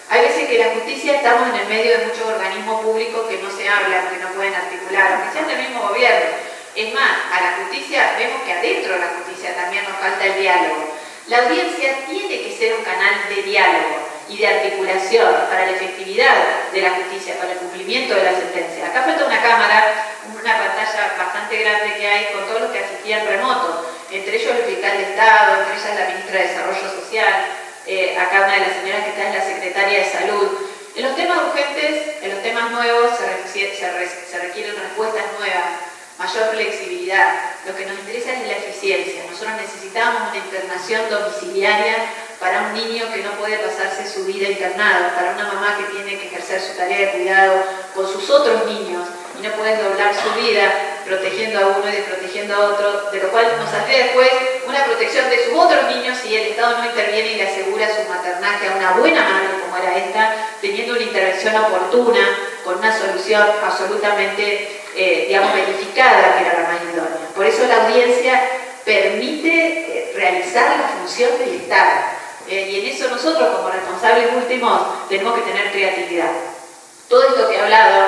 Hay veces que la justicia estamos en el medio de muchos organismos públicos que no se hablan, que no pueden articular, aunque sean del mismo gobierno. Es más, a la justicia, vemos que adentro de la justicia también nos falta el diálogo. La audiencia tiene que ser un canal de diálogo y de articulación para la efectividad de la justicia, para el cumplimiento de la sentencia. Acá falta una cámara, una pantalla bastante grande que hay con todos los que asistían remoto, entre ellos el fiscal de Estado, entre ellas la ministra de Desarrollo Social, acá una de las señoras que está es la secretaria de Salud. En los temas urgentes, en los temas nuevos, se requieren respuestas nuevas, mayor flexibilidad. Lo que nos interesa es la eficiencia. Nosotros necesitamos una internación domiciliaria para un niño que no puede pasarse su vida internado, para una mamá que tiene que ejercer su tarea de cuidado con sus otros niños y no puede doblar su vida protegiendo a uno y desprotegiendo a otro, de lo cual nos hace después una protección de sus otros niños si el Estado no interviene y le asegura su maternaje a una buena madre como era esta, teniendo una intervención oportuna, con una solución absolutamente, digamos, verificada, que era la más idónea. Por eso la audiencia permite realizar la función del Estado. Y en eso nosotros, como responsables últimos, tenemos que tener creatividad. Todo esto que he hablado,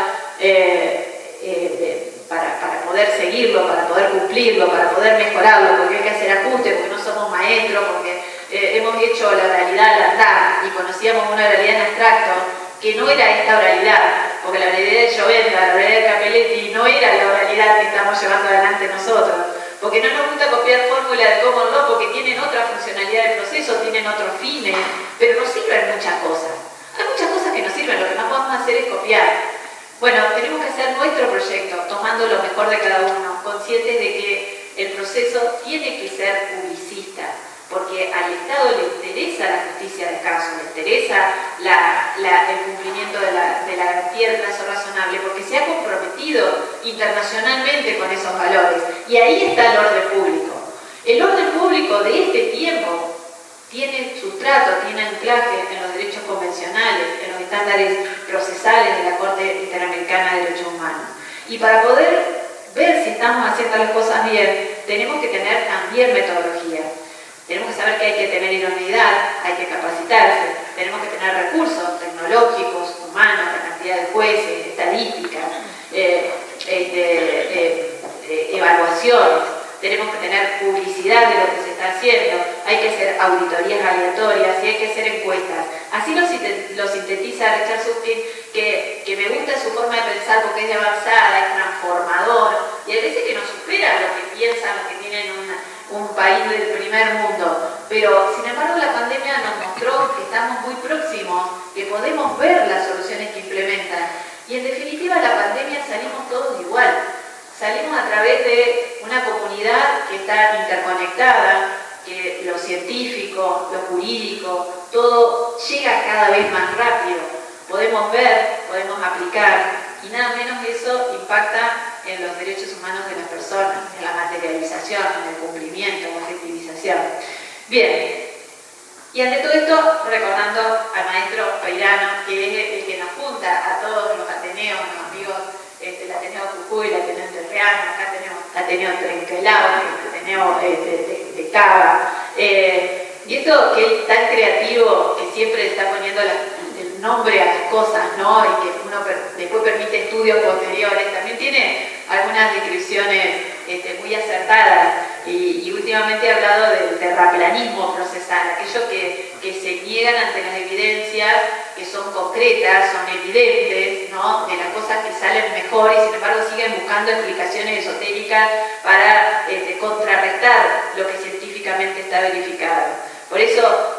para poder seguirlo, para poder cumplirlo, para poder mejorarlo, porque hay que hacer ajustes, porque no somos maestros, porque hemos hecho la oralidad al andar y conocíamos una oralidad en abstracto, que no era esta oralidad, porque la oralidad de Llovenda, la oralidad de Capelletti, no era la oralidad que estamos llevando adelante nosotros. Porque no nos gusta copiar fórmulas de common law porque tienen otra funcionalidad del proceso, tienen otros fines, pero nos sirven muchas cosas. Hay muchas cosas que nos sirven, lo que más vamos a hacer es copiar. Bueno, tenemos que hacer nuestro proyecto, tomando lo mejor de cada uno, conscientes de que el proceso tiene que ser publicista, porque al Estado le interesa la justicia de caso, le interesa el cumplimiento de la garantía del plazo razonable, porque se ha comprometido internacionalmente con esos valores. Y ahí está el orden público. El orden público de este tiempo tiene sustrato, tiene anclaje en los derechos convencionales, en los estándares procesales de la Corte Interamericana de Derechos Humanos. Y para poder ver si estamos haciendo las cosas bien, tenemos que tener también metodología. Tenemos que saber que hay que tener idoneidad, hay que capacitarse, tenemos que tener recursos tecnológicos, humanos, la cantidad de jueces, estadísticas, evaluaciones, tenemos que tener publicidad de lo que se está haciendo, hay que hacer auditorías aleatorias y hay que hacer encuestas. Así lo sintetiza Richard Susskind, que me gusta su forma de pensar porque es de avanzada, es transformador y a veces que nos supera lo que piensan los que tienen un país del primer mundo, pero sin embargo la pandemia nos mostró que estamos muy próximos, que podemos ver las soluciones que implementan y en definitiva la pandemia salimos todos igual, salimos a través de una comunidad que está interconectada, que lo científico, lo jurídico, todo llega cada vez más rápido, podemos ver, podemos aplicar y nada menos eso impacta en los derechos humanos de las personas, en la materialización, en el cumplimiento, en la efectivización. Bien, y ante todo esto, recordando al maestro Peirano, que es el que nos junta a todos los ateneos, los amigos, el Ateneo Jujuy, el Ateneo Entrerriano, acá tenemos el Ateneo Trenquelao, el Ateneo de Cava, y esto que es tan creativo, que siempre está poniendo el nombre a las cosas, ¿no? Y que uno después permite estudios posteriores, también tiene algunas descripciones muy acertadas y últimamente he hablado del terraplanismo procesal, aquellos que se niegan ante las evidencias que son concretas, son evidentes, ¿no? De las cosas que salen mejor y sin embargo siguen buscando explicaciones esotéricas para contrarrestar lo que científicamente está verificado. Por eso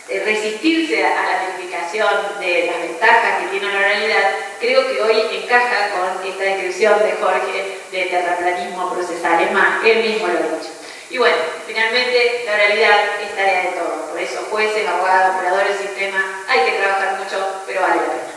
resistirse a la verificación de las ventajas que tiene la oralidad, creo que hoy encaja con esta descripción de Jorge de terraplanismo procesal. Es más, él mismo lo ha dicho. Y bueno, finalmente la oralidad es tarea de todos. Por eso jueces, abogados, operadores del sistema, hay que trabajar mucho, pero vale la pena.